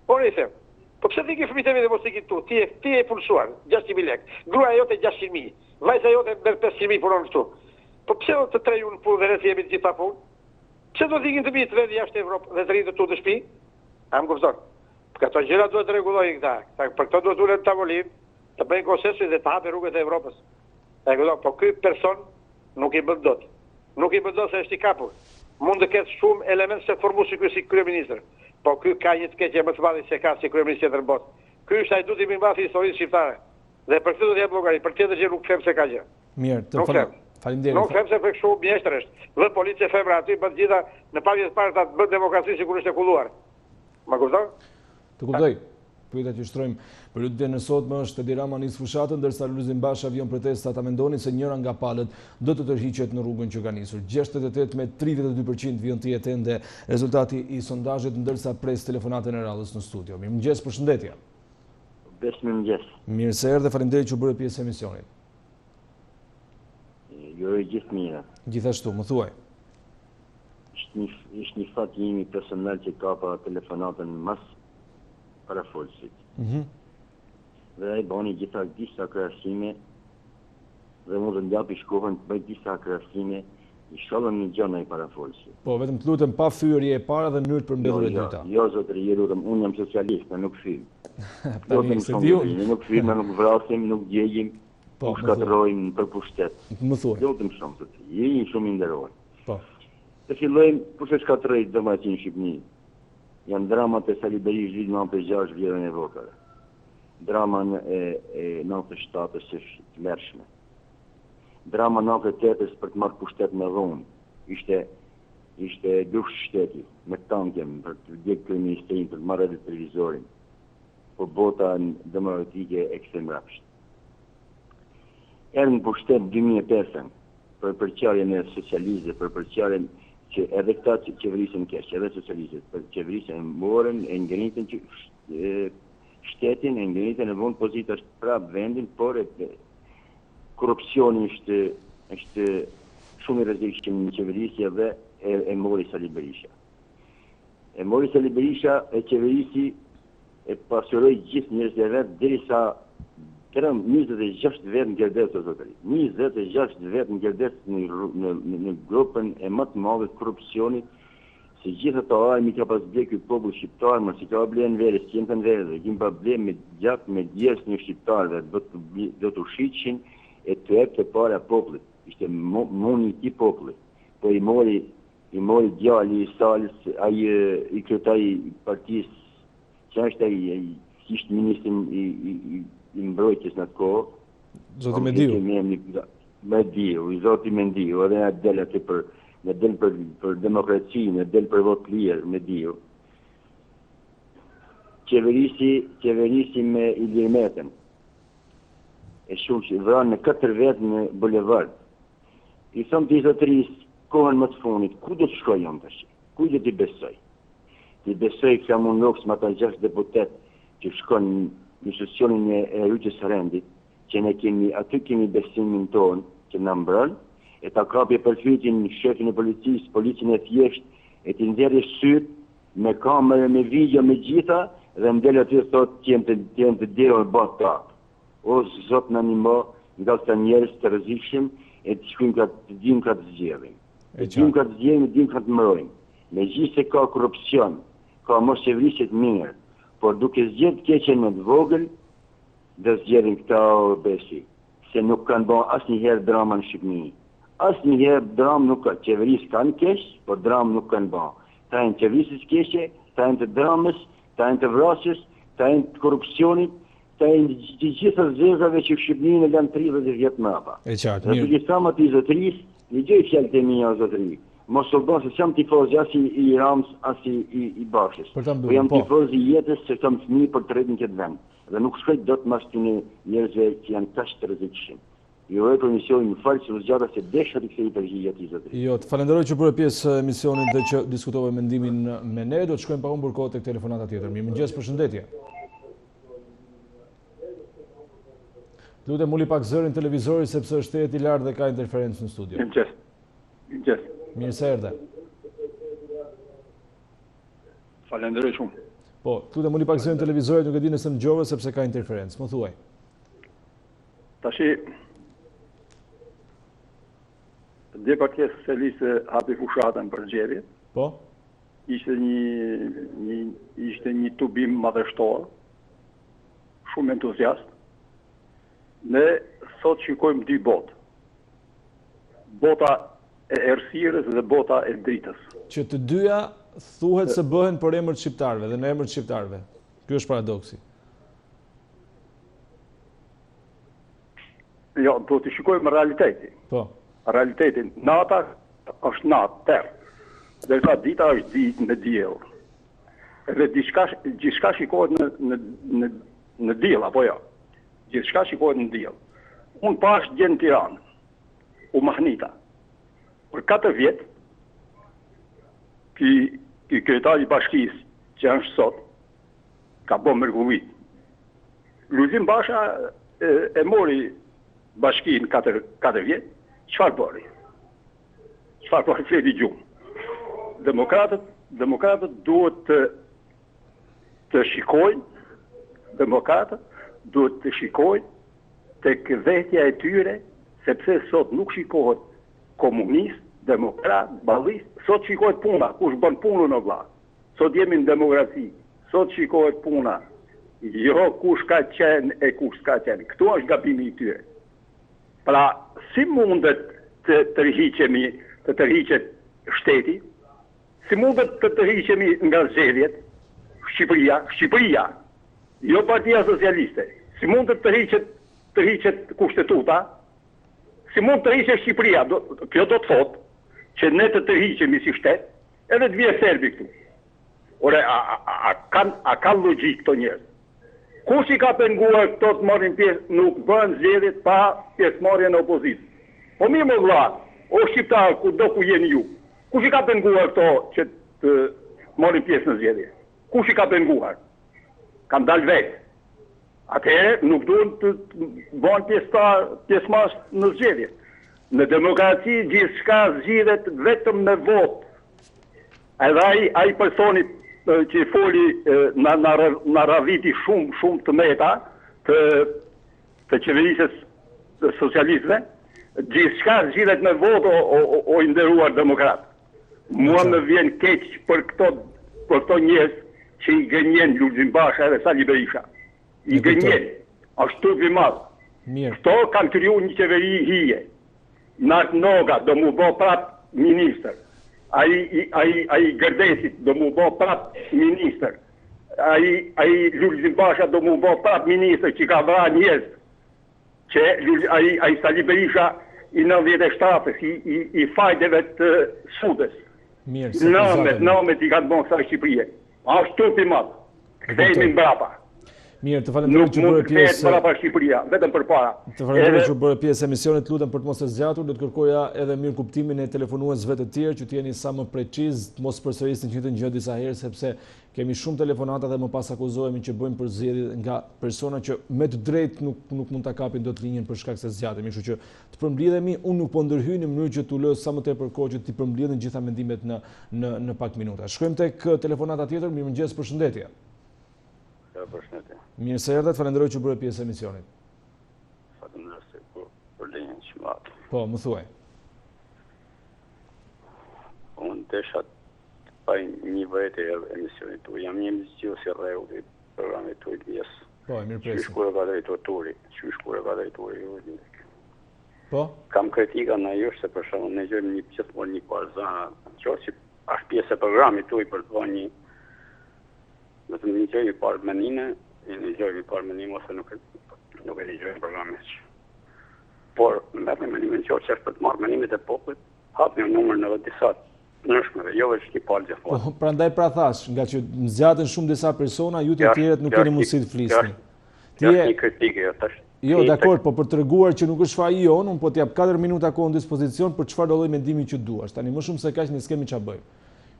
Po i them. Po pse ti ke fëmijët e vetë mos ikin tu? Ti e punësuar, 600.000 lekë. Gruaja jote 600.000. Vajza jote merr 500.000 punon këtu. Po pse të tre ju në punë dhe ne jemi të gjithë pa punë? Pse do të ikin të vitë vetë jashtë Evropë dhe të rrinë tu në shtëpi? A më kupton? Këto gjëra duhet të rregullojnë këta. Për këto duhet ulen tavolinë, të bëjnë konsensus dhe të hapin rrugët e Evropës. E kupton? Po ky person nuk i bën dot. Nuk i bën dot se është i kapur. Mund të ketë shumë elementë se formuesi ky si kryeministër. Po ky ka një të keqe më të madhe se ka si kryeminist tjetër në botë. Ky është ai duhet i mbajë historisë shqiptare. Dhe për këtë do të jap llogari, për tjetër gjë nuk them se ka gjë. Mirë, të faleminderit. Nuk them se për kështu mjeshtër është. Dhe policia femra aty bën gjitha në pavjet parë ta bën demokraci sigurisht e kulluar. Ma kupton? Të kuptoj. Pyetja që shtrojmë për ditën e sotme është Edi Rama nis fushatën, ndërsa Lulzim Basha vjen protesta. Ta mendoni se njëra nga palët do të tërhiqet në rrugën që ka nisur. 68 me 32% vjen të jetë ende rezultati i sondazhit, ndërsa pres telefonatën e radhës në studio. Mirëmëngjes, përshëndetje. Mirëmëngjes. Mirë se erdhe, faleminderit që bëre pjesë e emisionit. Jo e gjithë mirë. Gjithashtu, më thuaj. Ishtë një fat jemi personal që ka pa telefonatën mas parafolësit. Dhe ai bani gjitha disa krahasime dhe mund të ndjapi shkohën të bëj disa krahasime i shkollën një gjëna i parafolësit. Po, vetëm të lutem pa fyerje e para dhe mënyrë për mbledhur e dyta. Jo, zotëri, lutem, unë jam socialist, nuk fyr. Tani se di unë. Nuk fyr, nuk vrasim, nuk djegjim, nuk shkatërrojmë për pushtet. Më thuaj. Lutem shumë, zotëri, jeni shumë i nderuar. Po. Të fillojmë, ku se shkatëroj domethënë në Shqipëni. Janë dramat e Sali Berisht vitin 96 vjerën e vokave. Draman e 97 është të mërshme. Drama 98 për të marrë pushtet me dhonë. Ishte dush shteti, me tankem për të vdekë kryeministrin, për të marrë edhe televizorin. Po bota demokratike ekstrem rapsht. Erë në pushtet 2005 për përqarjen e socializme, për përqarjen që edhe këta që qeverisën kesh, edhe socialistët, për qeverisën e morën, e ngritën shtetin, e ngritën e vonë pozita është prapë vendin, por korupcioni është shumë i rrezikshëm në qeverisje dhe e mori Sali Berisha. E mori Sali Berisha e qeverisi e pasuroi gjithë njerëzit e vet derisa 26 vetë në Gjerdes o zotëri. 26 vetë në Gjerdes në grupën e më të madhe të korupcionit, se gjithë ato mi ka pas ble ky popull shqiptar, më si ka ble në vere, si jenë të në vere, dhe kim pa ble me gjatë me djesë një shqiptarve, do të ushiqin e të epë të pare a popullit. Ishte moni i popullit. Po i mori djali i Salis, i kretaj partisë, që është ishte ministrin i mbrojtjes në atë kohë. Zoti Mediu. Mediu, i Zoti Mediu, edhe në del aty për demokraci, në del për vot lirë, Mediu. Qeverisi me Ilir Metën. E shumë që vranë në 4 vetë në bulevard. I thëmë të i zotëris, kohën më të funit, ku do të shkoj jam të shi? Ku do t'i besoj? T'i besoj kësa mund lokës më ta 6 deputet që shkon në sesionin e rrugës së Rendit, që ne aty kemi besimin tonë, që na mbron, e ta kapje për fytin shefin e policisë, policin e thjesht, e t'i nxjerrë syt me kamerë, me video, me gjitha, dhe ndel aty thotë që jenë të dero e bot tapë. O zot në një mo, nga këta njerëz të rrezikshëm, e të shkujmë të dim ka të zgjedhim. Të dim ka të zgjedhim, dim ka të mërojmë. Me gjithë se ka korupcion, ka mos qeverisit mirë, por duke zgjedh keqen me të vogël, dhe zgjedhin këta besi. Se nuk kanë bën asnjëherë drama në Shqipëni. asnjëherë dramë nuk ka. Qeverisë kanë keq, por dramë nuk kanë bërë. Ta janë qeverisës keqe, ta janë të dramës, ta janë të vrasjes, ta janë të korrupsionit, ta janë të gjitha zezave që Shqipërinë e lanë 30 vjet mbrapa. E qartë, Dhe mirë. të gjitha ti zotërisë, ligjoj fjalët e mia o zotëri. Mos u bën se jam tifoz as i Rams, as i Bashkës. Për ta Po mbyllur, jam po. tifoz i jetës se kam fëmijë për të rritur në këtë vend. Dhe nuk shkoj dot mas këtyre njerëzve që janë kaq të rrezikshëm. Ju uroj për misionin, më fal se u zgjata se desha të kthej përgjigje atij zotëri. Jo, të falenderoj që bëre pjesë e emisionit dhe që diskutove mendimin me ne. Do të shkojmë pa humbur kohë tek telefonata tjetër. Mirëmëngjes, përshëndetje. Lutem uli pak zërin televizori sepse është e i lartë dhe ka interferencë në studio. Mirëmëngjes. Mirë se erdhe. Falenderoj shumë. Po, lutem uli pak zërin televizorit, nuk e di nëse dëgjove sepse ka interferencë. Më thuaj. Tashi, dhe pa kjesë se lise hapi fushatën për gjerjet, Po? ishte një tubim madhështor, shumë entuziast. Ne sot shikojmë dy botë. Bota e errësirës dhe bota e dritës. Që të dyja thuhet se bëhen për emër të shqiptarëve dhe në emër të shqiptarëve. Ky është paradoksi. Jo, do të shikojmë realitetin. Po. Realitetin. Nata është natë, terë. Dhe sa dita është ditë në diell. Edhe gjithçka shikohet në diell, apo jo? Gjithçka shikohet në diell. Unë pash gjë në Tiranë, u mahnita. Për 4 vjet, ky kryetari i bashkisë që është sot, ka bërë mërkulli. Lulzim Basha e mori bashkinë 4 vjet, çfarë bëri? Çfarë bëri fleti gjumë? Demokratët duhet të shikojnë, duhet të shikojnë tek vetja e tyre, sepse sot nuk shikohet komunist, demokrat, ballist, sot shikohet puna, kush bën punën o vlla. Sot jemi në demokraci, sot shikohet puna, jo kush ka qenë e kush s'ka qenë. Këtu është gabimi i tyre. Pra, si mundet të tërhiqet shteti, si mundet të tërhiqemi nga zgjedhjet, Shqipëria, jo Partia Socialiste, si mundet të tërhiqet kushtetuta, si mund të tërhiqet Shqipëria, kjo do të thotë që ne të tërhiqemi si shtet, edhe të vje serbi këtu. Ore, a ka logjik këto njerëz? Kush i ka penguar këto të marrin pjesë, nuk bën zgjedhjet pa pjesëmarrjen e opozitës. Po mirë më vëlla, o shqiptar, kudo ku jeni ju, kush i ka penguar këto që të marrin pjesë në zgjedhje? Kush i ka penguar? Kanë dalë vetë. Atëherë nuk duhen të bëhen pjesëmarrës në zgjedhje. Në demokraci gjithçka zgjidhet vetëm me votë. Edhe ai personi që foli na raviti shumë të meta të qeverisës socialistëve, gjithçka zgjidhet me votë o i nderuar demokrat. Mua më vjen keq për këto njerëz që i gënjen Lulzim Basha edhe Sali Berisha. I gënjen. Është turp i madh. Këto kanë kriju një qeveri hije. Nart Noga do mu bë prap ministër. Ai Gërdesit do mu bë prap ministër. Ai Lulzim Basha do mu bë prap ministër që ka vrarë njerëz. Që ai Sali Berisha i 97-ës, i fajdeve të sudës. Nëmet i ka të bënë kësa Shqipërije. Ashtë turp i madh. Kthehemi mbrapa. Mirë, të falenderoj që bëre pjesë. Nuk mund të mbrapa Shqipëria, vetëm përpara. Të falenderoj që bëre pjesë emisionit, lutem për të mos e zgjatur, do të kërkoja edhe mirë kuptimin e telefonuesve të tjerë që të jeni sa më preciz, të mos përsërisni një gjë disa herë sepse kemi shumë telefonata dhe më pas akuzohemi që bëjmë përzgjedhje nga persona që me të drejtë nuk mund ta kapin dot linjën për shkak se zgjatemi, kështu që të përmbledhemi, unë nuk po ndërhyj në mënyrë që t'u lë sa më tepër kohë që të përmbledhen gjitha mendimet në pak minuta. Shkojmë tek telefonata tjetër. Mirëmëngjes, përshëndetje. Përshëndetje. Mirë se erdhët, falenderoj që bëre pjesë e emisionit. Faleminderit për linjën që më atë. Po, më thuaj. Unë desha të paj një vete e emisionit tu. Jam një mëzgjues i rregullt i programit tuaj të pjesë. Po, mirë presim. Shkure ka drejtuar turi, ju Po? Kam kritika në ju se për shembull ne gjejmë një gjithmonë një parzana, që është pjesë e programit tuaj për të vënë vetëm një gjë parë menime, një gjë parë menime ose nuk e lexojmë programin. Por me menimin që është për të marrë menimet e popullit, hapni një numër në disa ndryshmeve, jo vetëm që palë gjithmonë. Po, prandaj pra thash, nga që zgjaten shumë disa persona, ju të tjerët nuk keni mundësi të flisni. Ti je një kritike, tash. Jo, dakor, po për treguar që nuk është faji jon, unë po t'jap 4 minuta kohë në dispozicion për çfarë do lloj mendimi që duash. Tani më shumë se kaq ne s'kemi ç'a bëjmë.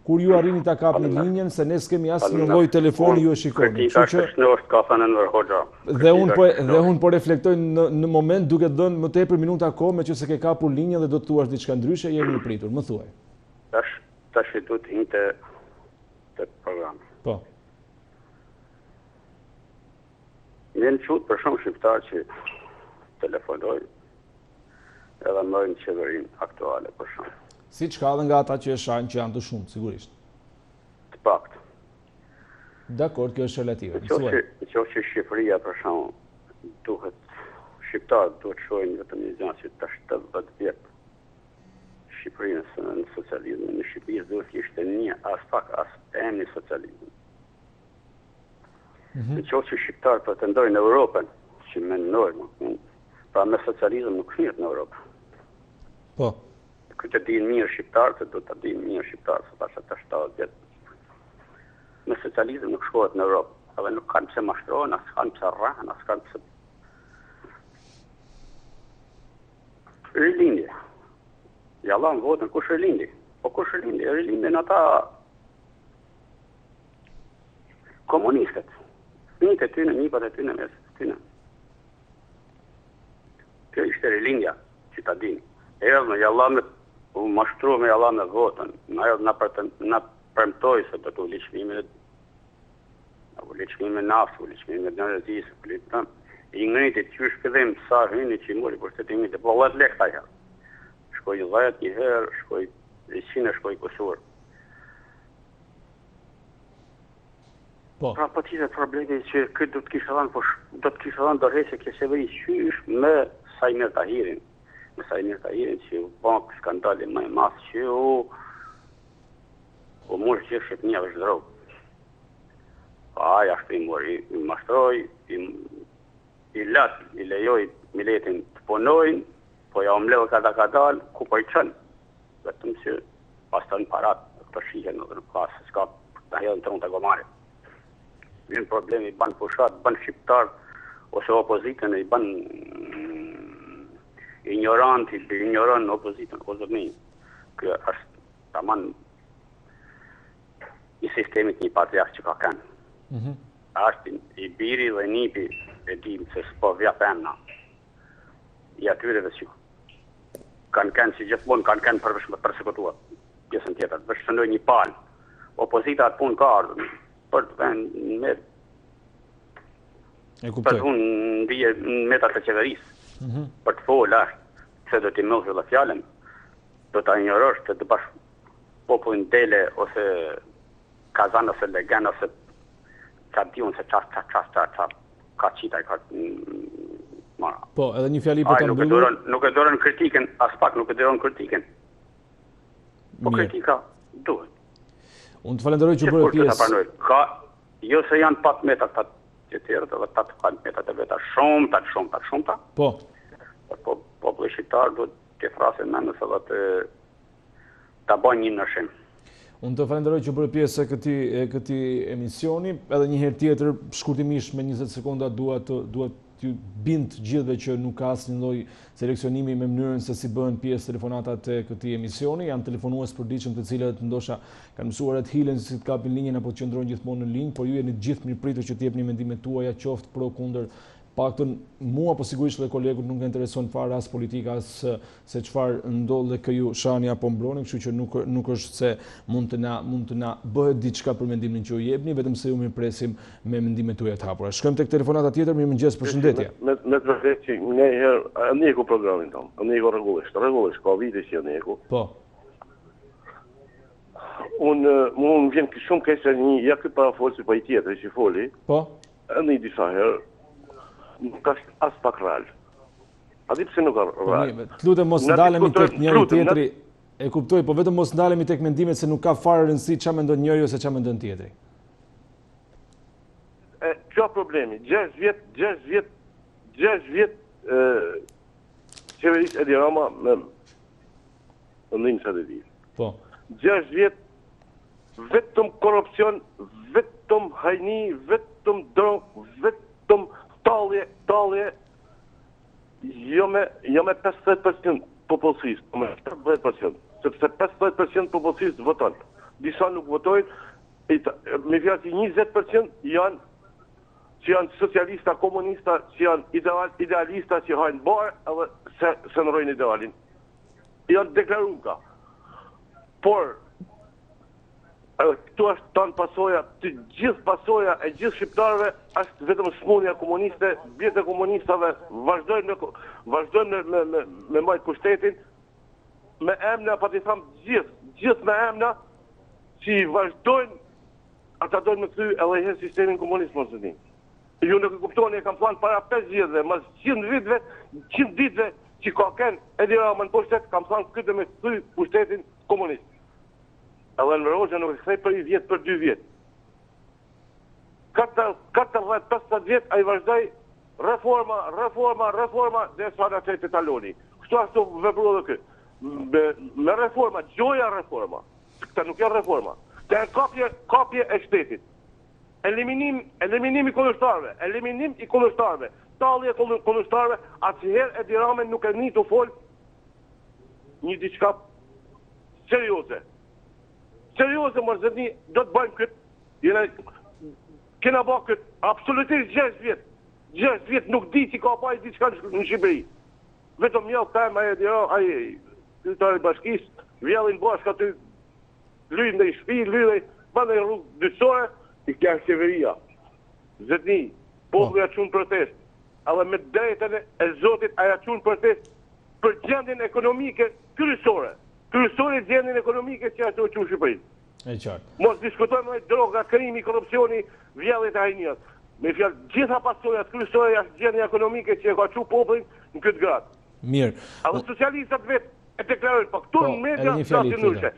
Kur ju arrini ta kapni linjën, se ne s'kemi asnjë lloj telefoni ju e shikoni. Kështu që ka thënë në Hoxha. Dhe unë po reflektoj në moment duke dhënë më tepër minuta kohë, meqense ke kapur linjën dhe do të thuash diçka ndryshe, jemi i pritur. Më thuaj. Tash duhet të hinte te programi. Po. Vjen çut për shumë shqiptar që telefonojnë edhe mërën qeverinë aktuale për shumë. Si që ka dhe nga ata që e shajnë që janë të shumë, sigurisht. Të pakt. Dakor, kjo është relative. Në qoftë që Shqipëria për shumë shqiptarët duhet shojnë vetëm një gjë që tash 80 vjet Shqipërinë në socializmin në Shqipëri duhet ishte një as pak as emri socializmi. Në qoftë që shqiptarët pretendojnë në Europën, që mendojnë, pra me socializëm nuk shnihet në Europë. Po. Këtë dinë mirë shqiptarët, do të dinë mirë shqiptarët, se tash 70 vjet. Me socializëm nuk shkohet në Europë, edhe nuk kanë pse mashtrohen, as kanë pse rrahen, as kanë pse rilindje. Ja lanë votën, kush rilindi? Po kush rilindi? Rilindin ata komunistët. Njët e tyne, njëpat e tyne, mes e tyne. Kjo ishte rilindja, që ta dini. Edhe në jallame, u mashtru me jallame votën, na premtoj se do të u liqmime naftë, u liqmime në rëzisë, i ngënit e qysh këdhem sa hyni që i mori për shtetimit e po 10 lek ta herë. Shkoj 10 një herë, shkoj 100, shkoj kusur. Po. Pra po tjetër problemi që këtë do të kishë dhënë dorëheqje kjo qeveri qysh me Sajmir Tahirin. Me Sajmir Tahirin që u bank skandali më i madh që u mori që Shqipënia është drogë. Aja ashtu i mori, i mashtroj, i lejoj miletin të punojnë, po ja umleu kada dal, ku po i qënë. Vetëm që pas të në parat, të shihen në pas, s'ka të hedhën të unë të gomare. Vjen problemi i ban pushat, ban shqiptar, ose opozitën i ban ignorant opozitën, o zërni. Kjo është taman i sistemit një patriark që ka kanë. Është i biri dhe nipi e dim se s'po vja penna. I atyreve që kanë kanë që gjithmonë kanë kanë përsekutuar pjesën tjetër, vështënoj një palë. Opozita atë punë ka ardhën. Për të vënë me për të unë ndije në metat të qeverisë, për të folë se do t'i mëllë dhe fjallën, do t'a ignorësh të të bashkë popullin dele, ose kazan, ose legan, ose qa diun se qa ka qita, ka mara. Po, edhe një fjalli për të mbyllur. Nuk e dorën kritiken, as pak nuk e dorën kritiken. Po kritika duhet. Unë të falenderoj që bërë pjesë. Ka, jo se janë pat metat të që tjerët edhe ta të kanë metat e veta shumë. Po. Populli shqiptar duhet të frasin me nëse dhe të bëjnë një nëshim. Unë të falenderoj që bërë pjesë e këti emisioni, edhe një herë tjetër, shkurtimisht me 20 sekonda duhet t'ju bind gjithve që nuk ka asnjë lloj seleksionimi me mënyrën se si bëhen pjesë telefonatat e këtij emisioni. Janë telefonues përditshëm të cilët ndoshta kanë mësuar të hilen si të kapin linjën apo të qëndrojnë gjithmonë në linjë, por ju jeni të gjithë mirëpritur që të jepni mendimet tuaja, qoftë pro kundër. Paktën mua po sigurisht dhe kolegut nuk intereson fare as politika as se çfarë ndodh dhe këju shani apo mbroni, kështu që nuk është se mund të na bëhet diçka për mendimin që ju jepni, vetëm se ju mirëpresim me mendimet tuaja të hapura. Shkojmë tek telefonata tjetër, mirëmëngjes, përshëndetje. Me të vërtetë që një herë ndjeku programin tonë, ndjeku rregullisht, ka vite që ndjeku. Po. Unë vjen shumë keq se një ja ky parafolsi po i tjetër që foli. Po. Edhe disa herë nuk ka as pak real. A di pse nuk ka rrallë. Të lutem mos ndalemi tek njëri tjetri. E kuptoj, po vetëm mos ndalemi tek mendimet se nuk ka fare rëndësi ç'a mendon njëri ose ç'a mendon tjetri. Kjo problemi, 6 vjet qeverisë Edi Rama me ndinë sa të di. Po. 6 vjet vetëm korrupsion, vetëm hajni, vetëm drogë, vetëm talje, jo me 50% popullsisë, po me 70%, sepse 50% popullsisë voton. Disa nuk votojnë, me fjalë që 20% janë që janë socialista, komunista, që janë idealista, që hajnë barë, edhe se nërojnë idealin. Janë deklaruar ka. Por, këtu është tanë pasoja, të gjithë pasoja e gjithë shqiptarëve, është vetëm smunja komuniste, bjetë e komunistave, vazhdojnë me majtë pushtetin, me emna, pa t'i thamë gjithë me emna, që vazhdojnë, ata dojnë me këty edhe herë sistemin komunistë, mos të një. Ju nuk e kuptoni, e kam planë para 5 vjetëve, mas 100 ditëve që ka kënë Edi Rama në pushtet, kam planë këtë me këty pushtetin komunist. Edhe në Roxha nuk e kthej për 1 vjet, për 2 vjet. 14-15 vjet a i vazhdoj reforma, dhe sa në qëjtë taloni. Kështu ashtu vepru edhe këtë. Me reforma, gjoja reforma. Këta nuk janë reforma. Këta janë kapje e shtetit. Eliminim i kundërshtarëve, talje kundërshtarëve, atëherë Edi Rama nuk e një të folë një diçka serioze. Serioze, mërzëtni, do të bëjmë këtë, kena bëjmë këtë, absolutisht 6 vjet. 6 vjet nuk di që ka bëjmë diçka në Shqipëri. Vetëm një temë a Edi Rama, kryetari bashkisë, vjellin bashkë aty, lyjnë dhe i shpi, lyjnë dhe i rrugë dyqësore, i kja qeveria. Zëtni, populli ja qunë protest, edhe me drejtën e Zotit aja qunë protest për gjendjen ekonomike kryesore. Kryesore gjendjen ekonomike që ato qunë Shqipërinë. E qartë. Mos diskutojmë me droga, krimi, korrupsioni, vjellit e hajnijat. Me fjalë, gjitha pasojat kryesore jashtë gjendja ekonomike që e ka qunë popullin në këtë gradë. Mirë. Edhe socialistat vetë e deklarojnë, po këtu në media datin nushe.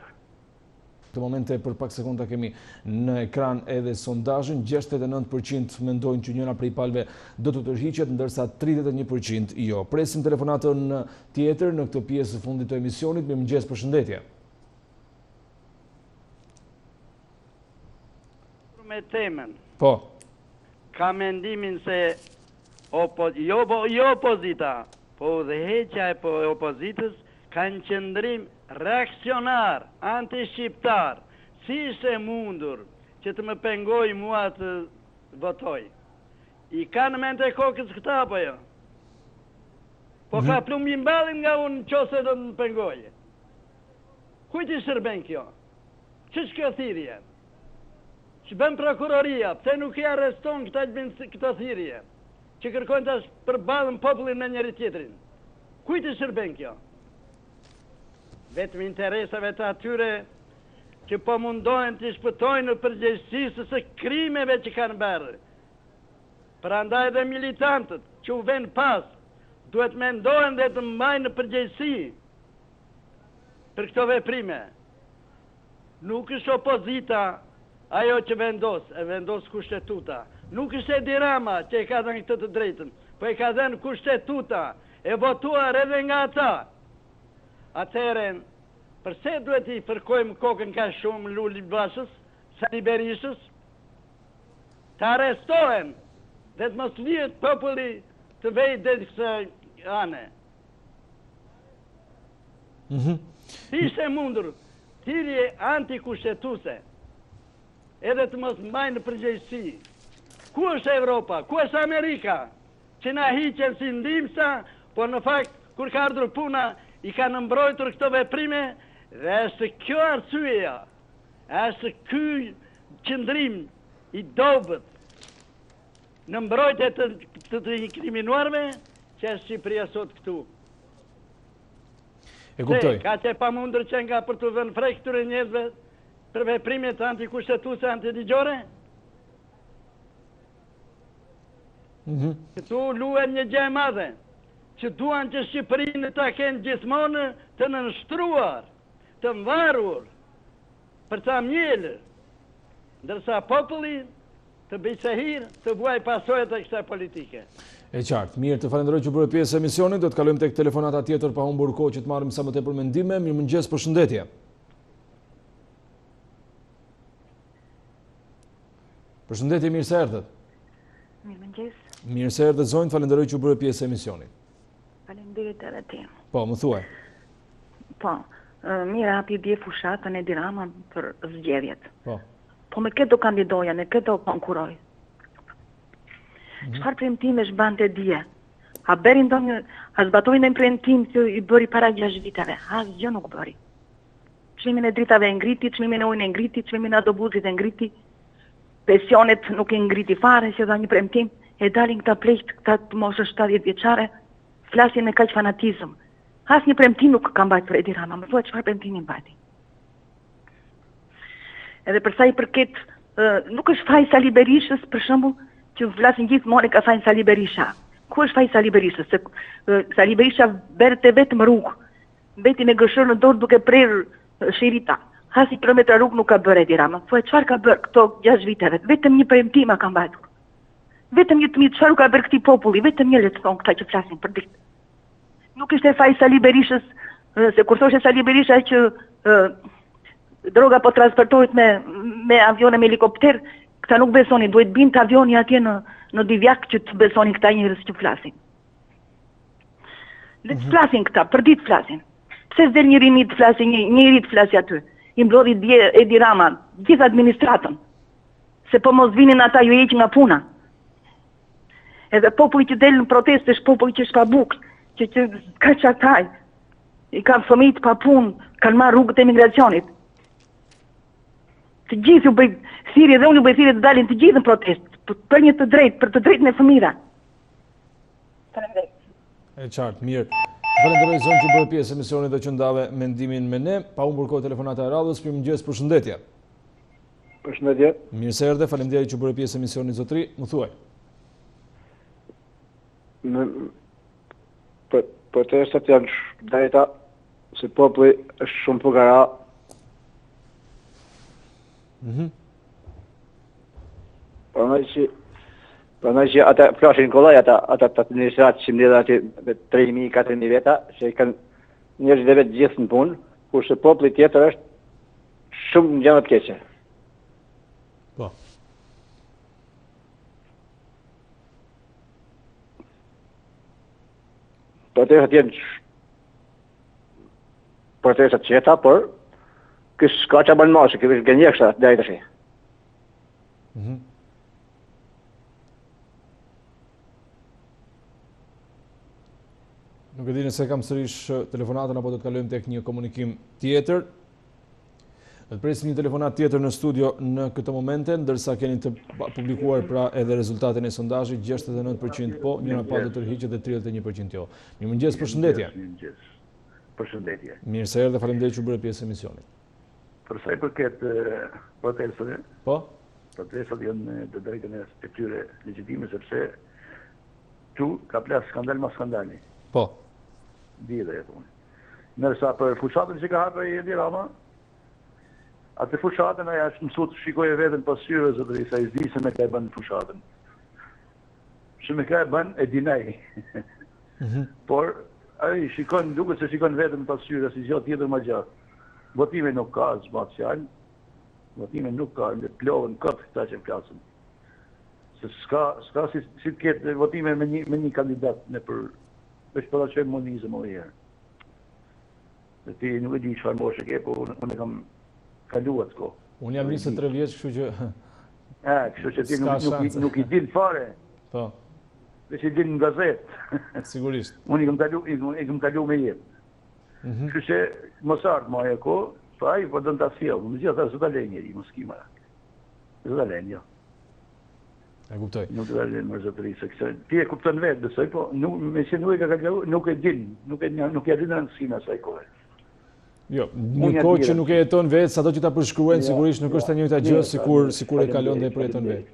Këtë momente për pak sekonda kemi në ekran edhe sondazhin, 69% mendojnë që njëra prej palëve do të tërhiqet, ndërsa 31% jo. Presim telefonatën tjetër në këtë pjesë të fundit të emisionit. Mirëmëngjes, përshëndetje. Me temën. Po. Ka mendimin se jo opozita, po udhëheqja e opozitës kanë qëndrim reakcionar, anti-shqiptar, si ishte mundur që të më pengoj mua të votoj. I kanë mente kokës këta, po jo? Po ka plumbi mbalin nga unë qose do të më pengoj. Kujt i shërben kjo? Që kjo thirje? Që bën prokuroria, pse nuk i arreston këto thirje? Që kërkojnë të përbalën popullin me njëri tjetrin. Kujt i shërben kjo? Vetëm interesave të atyre që po mundohen të shpëtojnë në përgjegjësisë së krimeve që kanë bërë. Prandaj dhe militantët që u vënë pas, duhet mendohen dhe të mbajnë në përgjegjësi për këto veprime. Nuk është opozita ajo që vendos kushtetuta. Nuk është Edi Rama që e ka dhënë këtë të drejtën, po e ka dhënë kushtetuta, e votuar edhe nga ata. Atëherë, përse duhet i fërkojmë kokën ka shumë Luli Bashës, Sali Berishës, të arrestohen dhe të mos lihet populli të vejtë dhe kësë ane. Ishte mundur, thirrje antikushtetuese, edhe të mos mbajnë në përgjegjësi. Ku është Evropa? Ku është Amerika? Që na hiqen si ndihmësa, por në fakt, kur ka ardhur puna, i kanë mbrojtur këto veprime, dhe është kjo arsyeja, është ky qëndrim i dobët në mbrojtje të inkriminuarve që është Shqipëria sot këtu. E kuptoj. Ka që pa mundur që nga për të vënë frej këtyre njerëzve për veprimet antikushtetuese, antiligjore? Këtu luhen një gjë e madhe, që duan që Shqipërinë ta kenë gjithmonë të nënshtruar, të mvarur, për ta mjelë, ndërsa populli të bëjsehir të vuaj pasojat e kësaj politike. E qartë, mirë, të falenderoj që bërë pjesë e emisionit, do të kalojmë tek telefonata tjetër pa humbur kohë që të marrim sa më tepër mendime. Mirëmëngjes, përshëndetje. Përshëndetje, mirë se erdhët. Mirëmëngjes. Mirë se erdhët zonjë, falenderoj që bërë pjesë e emisionit. Faleminderit edhe ti. Po, më thuaj. Po, mirë hapi bje fushatën e Dirama për zgjedhjet. Po me këtë do kandidoja, në këtë do konkuroj. Çfarë premtime shbante dje? A bëri ndonjë, a zbatoi në premtim që i bëri para 6 viteve? Asgjë nuk bëri. Çmimin e dritave e ngriti, çmimin e ujit e ngriti, çmimin e autobusit e ngriti. Pensionet nuk e ngriti fare, që dha një premtim, e dalin këta pleqt, këta të moshës 70 vjeçare, flasin me kaq fanatizëm. Asnjë premtim nuk ka mbajtur për Edi Rama, më thuaj çfarë premtimi mbajti. Edhe për sa i përket, nuk është faj Sali Berishës, për shembull, që flasin gjithmonë ka fajin Sali Berisha. Ku është faji Sali Berishës? Se Sali Berisha berte vetëm rrugë. Mbeti me gëshër në dorë duke prerë shirita. Hasi kilometra rrugë nuk ka bërë Edi Rama. Thuaj çfarë ka bërë këto 6 viteve? Vetëm një premtim ka mbajtur. Vetëm një tmit, çfarë ka bërë këtij populli? Vetëm një le të thonë këta që flasin për ditë. Nuk ishte faji Sali Berishës, se kur thoshte Sali Berisha që droga po transportohet me avione, me helikopter, këta nuk besonin, duhet binte avioni atje në Divjak që të besonin këta njerëz që flasin. Le të flasin këta, për ditë flasin. Pse s'del një rini të flasin, një iri të flasi aty? I mblodhi dje Edi Rama, gjithë administratën. Se po mos vinin ata ju heq nga puna. Edhe populli që del në proteste është populli që është pa bukë, që ka qataj, i kanë fëmijët pa punë, kanë marrë rrugët e migracionit. Të gjithë ju bëj thirrje dhe unë ju bëj thirrje të dalin të gjithë në protestë për një të drejtë, për të drejtën e fëmijëve. Faleminderit. E qartë, mirë. Falenderoj zonë që bërë pjesë emisionit dhe që ndave mendimin me ne. Pa humbur kohë telefonata e radhës, mirëmëngjes, përshëndetje. Përshëndetje. Mirë se erdhe, faleminderit që bërë pjesë emisionit zotri, më thuaj. Protestat janë drejta, se populli është shumë fukara. Pranoj që ata flashin kollaj, ata të administratë që mbledhen aty 3.000-4.000 veta, që kanë njerëzit e vetë gjithë në punë, kurse populli tjetër është shumë në gjëra të keqe. Po. Protestat janë protestat qeta, por kësë s'ka që banë masë, kësë gënjekësha dhe të shi. Nuk e di nëse kam sërish telefonatën apo do të kalojmë tek një komunikim tjetër. Do të presim një telefonat tjetër në studio në këtë momente, ndërsa keni të publikuar pra edhe rezultatin e sondazhit, 69% po, njëra pa do të tërhiqet dhe 31% jo. Mirëmëngjes, përshëndetje. Përshëndetje. Mirë se erdhe, faleminderit që bërë pjesë e emisionit. Për sa i përket protestave, po? Protestat janë të drejtën e tyre legjitime, sepse tu ka plas skandal ma skandali. Po. Di dhe jetë unë. Nërsa për fushatën që ka hapë Edi Rama, atë fushatën aja është mësu të shikoje vetën pasyrë, zotëri, sa i zdi se me ka e bënë fushatën. Që me ka e bënë e dinaj. Por, ai shikon, duke se shikon vetën pasyrë, si gjatë tjetër ma gjatë. Votime nuk ka, zbatë fjalë. Votime nuk ka, në të plovën këtë këta që flasën. Se s'ka si të ketë votime me një kandidat në për është për da qëmë monizëm o herë. Dhe ti nuk e di çfarë moshë ke, po unë e kam kaluat ko. Unë jam 23 vjeç, kështu që... Kështu që ti nuk i din fare. Po. Dhe që i din në gazetë. Sigurisht. Unë i kam kalu me jetë. Kështu që mos ardë maja ko, pa ai po dënë ta fjellë. Më gjitha ta zë ta lejnë njeri, mos kima. Zë ta lejnë, jo. E kuptoj. Nuk të dalin mërzatëri, se ti e kupton vetë besoj, po me që nuk e ka kalu, nuk e din, nuk e din rëndësina asaj kohë. Jo, një kohë që nuk e jeton vetë, sa do që ta përshkruajnë, sigurisht nuk është të njëjta gjë sikur e kalon dhe e përjeton vetë.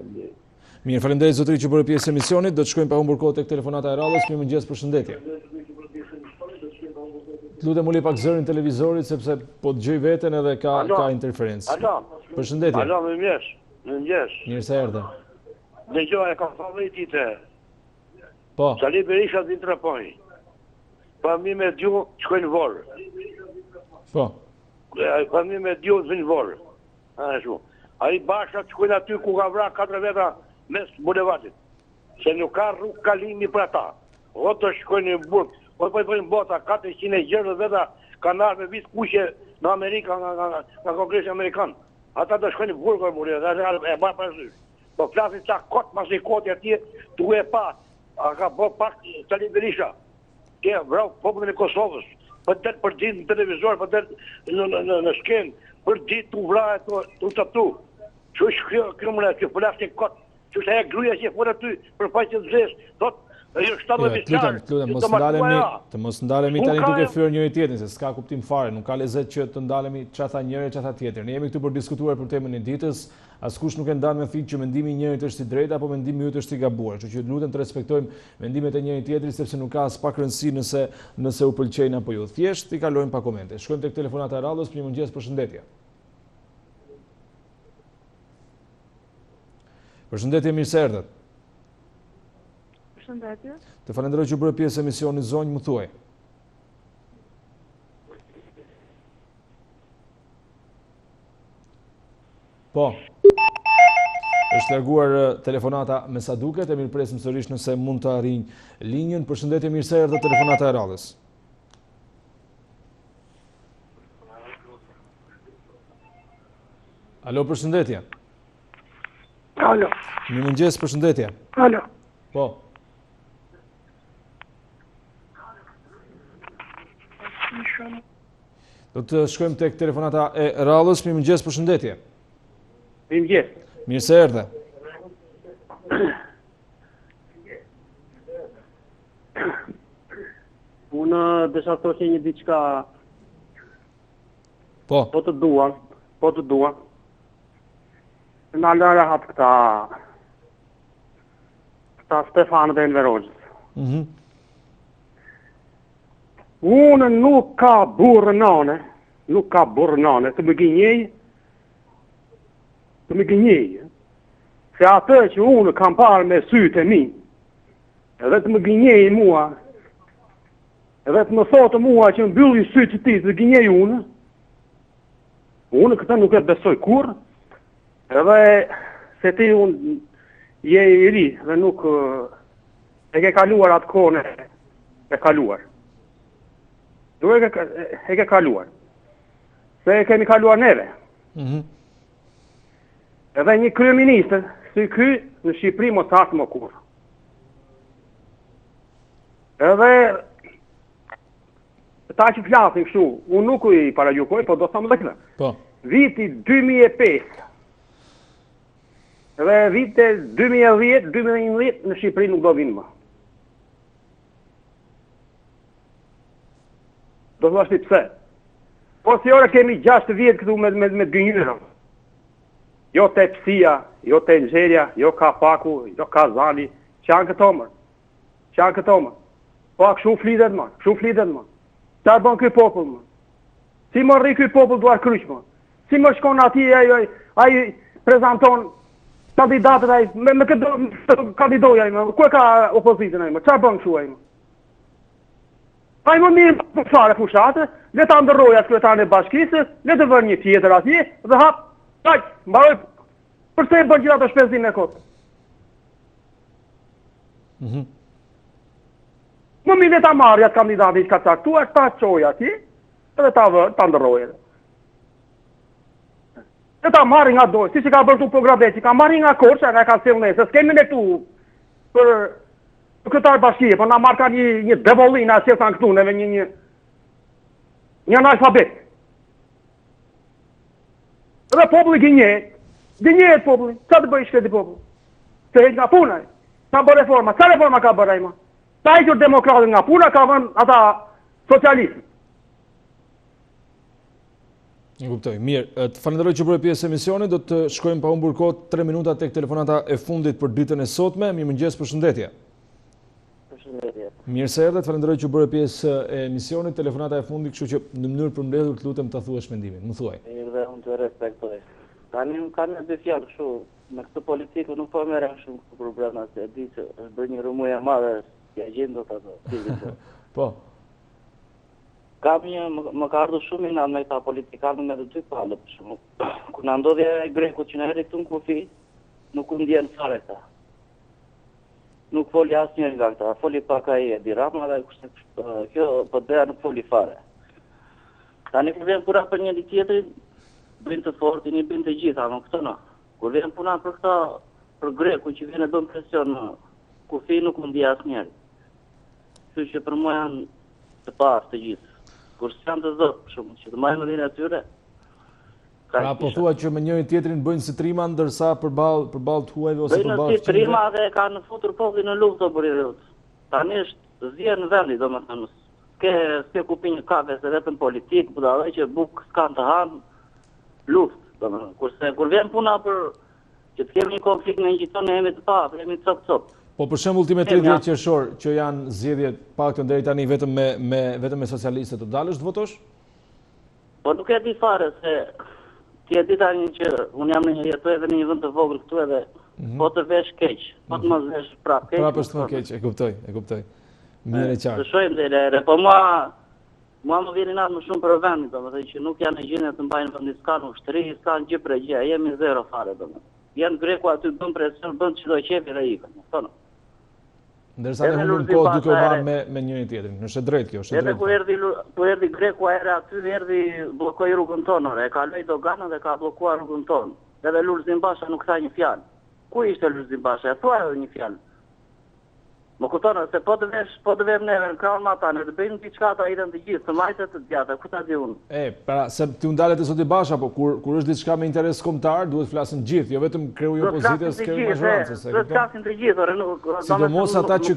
Mirë, faleminderit zotëri që bërë pjesë emisionit, do të shkojmë pa humbur kohë tek telefonata e radhës. Mirëmëngjes, përshëndetje. lutem uli pak zërin televizorit sepse po dëgjoj veten edhe ka interferencë. Alo. Përshëndetje. Alo, mëngjes. Mirë se erdhe. Dëgjoj, e ka thënë ditë. Po. Sali Berisha din trapoj. Pa mi me dju shkojnë vorë. Po. Pa mi me dju zënë vorë. Ashtu. Ai basha shkojnë aty ku ka vra 4 veta mes bulevardit. Se nuk ka rrugë kalimi për ata. O të shkojnë në burg. Po bëjnë bota 460 veta kanë ardhur me vit kuqe në Amerika nga Kongresi Amerikan. Ata do shkojnë në burg e burë, e bën parasysh. Po flasin ça kot mas i koti atje, tu e pa. A ka bë pak Sali Berisha. Ke vrau popullin e Kosovës. Për ditë në televizor, për ditë në skenë, për ditë tu vrahet tu tatu. Çu kjo më kjo flasin kot. Çu sa e gruaja që fol aty për faqe të zezë, thotë mos ndalemi tani duke fyer njëri tjetrin se s'ka kuptim fare, nuk ka lezet që të ndalemi çfarë tha njëri çfarë tha tjetri. Ne jemi këtu për diskutuar për temën e ditës, askush nuk e ndan me thikë që mendimi i njërit është i drejtë apo mendimi yt është i gabuar. Kështu që lutem të respektojmë mendimet e njëri tjetrit sepse nuk ka as pak rëndësi nëse u pëlqejnë apo jo. Thjesht I kalojmë pa komente. Shkojmë tek telefonata e radhës. Mirëmëngjes, përshëndetje. Përshëndetje, mirë se erdhët. Të falenderoj që bërë pjesë emisioni zonjë, më thuaj. Po. Është larguar telefonata me sa duket, e mirëpresim sërish nëse mund të arrijnë linjën. Përshëndetje, mirë se erdhët telefonata e radhës. Alo, përshëndetje. Alo. Mirëmëngjes, përshëndetje. Alo. Po. Do të shkojmë tek telefonata e radhës. Mirëmëngjes, përshëndetje. Mirëmëngjes. Mirë se erdhe. Unë desha të thoshe një diçka. Po. Po të dua. Në alëra hap këta Stefan dhe Enverojës. Unë nuk ka burë nane, të më gënjej, se atë që unë kam parë me sytë e mi, edhe të më gënjej mua, edhe të më thotë mua që mbylli sytë ti të gënjej unë këtë nuk e besoj kur, edhe se ti unë je I ri dhe nuk e ke kaluar atë kone e kaluar. E ke kaluar. Se e kemi kaluar neve. Edhe një kryeministër, si ky, në Shqipëri mos hasë më kur. Edhe ta që flasin kështu, unë nuk I paragjykoj, po do thamë dhe këtë. Po. Viti 2005, edhe vite 2010, 2011 në Shqipëri nuk do vinë më. Do të vashti pse. Po si ora kemi 6 vjetë këtu me gënjyrën. Jo të Psia, jo të Nxerja, jo Kapaku, jo Kazani, që janë këto më. Po kështu flitet më. Qa bën këj popull më? Si më rri këj popull duar kryq më? Si më shkon ati ai prezanton kandidatët ai me këtë kandidoj ai më? Ku e ka opozitën ai më? Qa bën kështu ai më? Ai më mirë për fare fushate, le ta ndërroja kryetarin e bashkisë, le të vërë një tjetër atje dhe hap, mbaroj. Përse e bën gjitha të shpenzim e kotë? Më mirë le ta marrë atë kandidati që ka caktuar, ta qoj atje, dhe ta ndërroja. Le ta marrë nga dojë, si që ka bërtu po Grabeqi, ka marrë nga Korça, nga ka sillë ne, se s'kemi ne tu për këtar bashkije, po na marrë ka një devollina që janë këtu, neve një analfabet. Dhe populli gënjehet populli, qa të bëjë shketi populli? Se heq nga punaj, ka bërë reforma, qa reforma ka bërë ajma? Ta hequr demokratën nga puna, ka vën ata socialistë. Një kuptoj, mirë, të falenderoj që bërë pjesë emisionit, do të shkojmë pa humbur kohë 3 minuta tek telefonata e fundit për ditën e sotme. Mirëmëngjes, përshëndetje. Përshëndetje. Mirë se erdhe, të falenderoj që bërë pjesë e emisionit, telefonata e fundit, kështu që në mënyrë përmbledhur të lutem ta thuash mendimin. Më thuaj. Mirë dhe unë të respektoj. Tani më kanë dy fjalë kështu, me këtë politikë nuk po merrem shumë këtë probleme, se e di që është bërë një rëmuj e madhe, ja gjen dot ato. Po. Më ka ardhur shumë inat me këta politikanë me të dy palë, për shembull. Kur na ndodhi e Greku që na erdhi këtu në kufi, nuk u ndjen fare këta. Nuk foli asnjëri nga këta, foli pak ai Edi Rama dhe kjo PD nuk foli fare. Tani kur vjen puna për njëri tjetrin, bëjnë të fortin, i bëjnë të gjitha, më këtë no. Kur vjen puna për këta, për Greku që vjen e bën presion në kufi, nuk u ndjen asnjëri. Kështu që për mua janë të parë të gjithë. Kur s'janë të zotë, për shumë, që të majnë në atyre. Pra po thua që me njëri tjetrin bëjnë si trima, ndërsa përballë të huajve ose përballë bëjnë si trima dhe kanë futur popullin në luftë për i rrët. Tani është zjerë në vendi, domethënë. S'ke kupi një kafe se vetëm politik, budallë që buk s'kanë të hanë luftë, domethënë. Kurse kur vjen puna për që të kemi një konflikt në një qiton e jemi të pa, jemi cop. Po për shembull ti me 30 qershor që janë zgjedhje paktën deri tani vetëm me socialistët, të dalësh të votosh? Po nuk e di fare se ti e di tani që unë jam jetoj edhe në një vend të vogël këtu edhe po të vesh keq, po të mos vesh prapë keq. Prapë është më keq, e kuptoj. Mirë e qartë. Të shohim deri ere, po mua më vjen natë më shumë për vendin, domethënë që nuk janë në gjendje të mbajnë vendin, s'kan ushtri, s'kan gjë pregje, jemi zero fare domethënë. Janë Greku aty bën presion, bën çdo qefi dhe ikën, thonë. Ndërsa ne humbim kohë duke u marrë me njëri tjetrin. Është drejt kjo, është drejt. Edhe ku erdhi Greku aty erdhi bllokoi rrugën tonë, e kaloi doganën dhe ka bllokuar rrugën tonë. Edhe Lulzim Basha nuk tha një fjalë. Ku ishte Lulzim Basha? E thua edhe një fjalë. Më kupton se po të vesh neve në krahun ata, ne të bëjmë diçka ata idën të gjithë, të majtë të gjata, ku ta di unë. Pra se ti u ndalet e Zoti Basha, po kur është diçka me interes kombëtar, duhet flasin gjithë, jo vetëm kreu i opozitës, kreu i majorancës. Duhet flasin të gjithë, sidomos ata që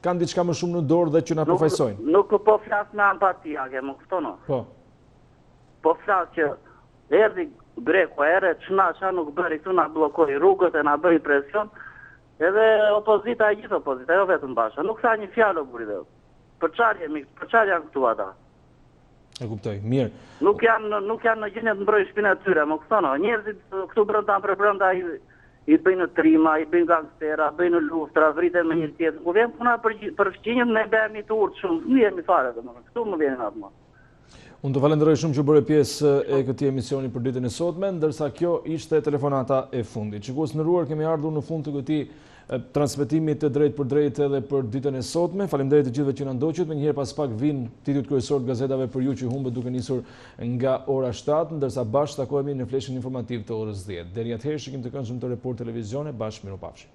kanë diçka më shumë në dorë dhe që na përfaqësojnë. Nuk po flas me empati, më kupton? Po. Po flas që erdhi Greku, ç'a nuk bëri këtu, na bllokoi rrugët e na bëri presion. Edhe opozita e gjithë opozita, jo vetëm Basha. Nuk tha një fjalë o buri dhe. Për çfarë janë këtu ata? E kuptoj, mirë. Nuk janë në gjendje të mbrojnë shtëpinë e tyre, më kupton? Njerëzit këtu brenda i bëjnë trima, i bëjnë gangstera, bëjnë luftra, vriten me njëri tjetrin. Kur vjen puna për fqinjet ne bëhemi të urtë shumë, nuk jemi fare domethënë. Këtu më vjen atë më. Unë të falenderoj shumë që bëre pjesë e këtij emisioni për ditën e sotme, ndërsa kjo ishte telefonata e fundit. Shikues të nderuar, kemi ardhur në fund të këtij transmetimi të drejtë për drejtë edhe për ditën e sotme. Faleminderit të gjithëve që na ndoqët. Menjëherë pas pak vijnë titujt kryesor të gazetave për ju që humbët duke nisur nga ora 7, ndërsa bashkë takohemi në fleshin informativ të orës 10. Deri atëherë shikim të këndshëm të Report Televizione, bashkë mirupafshim.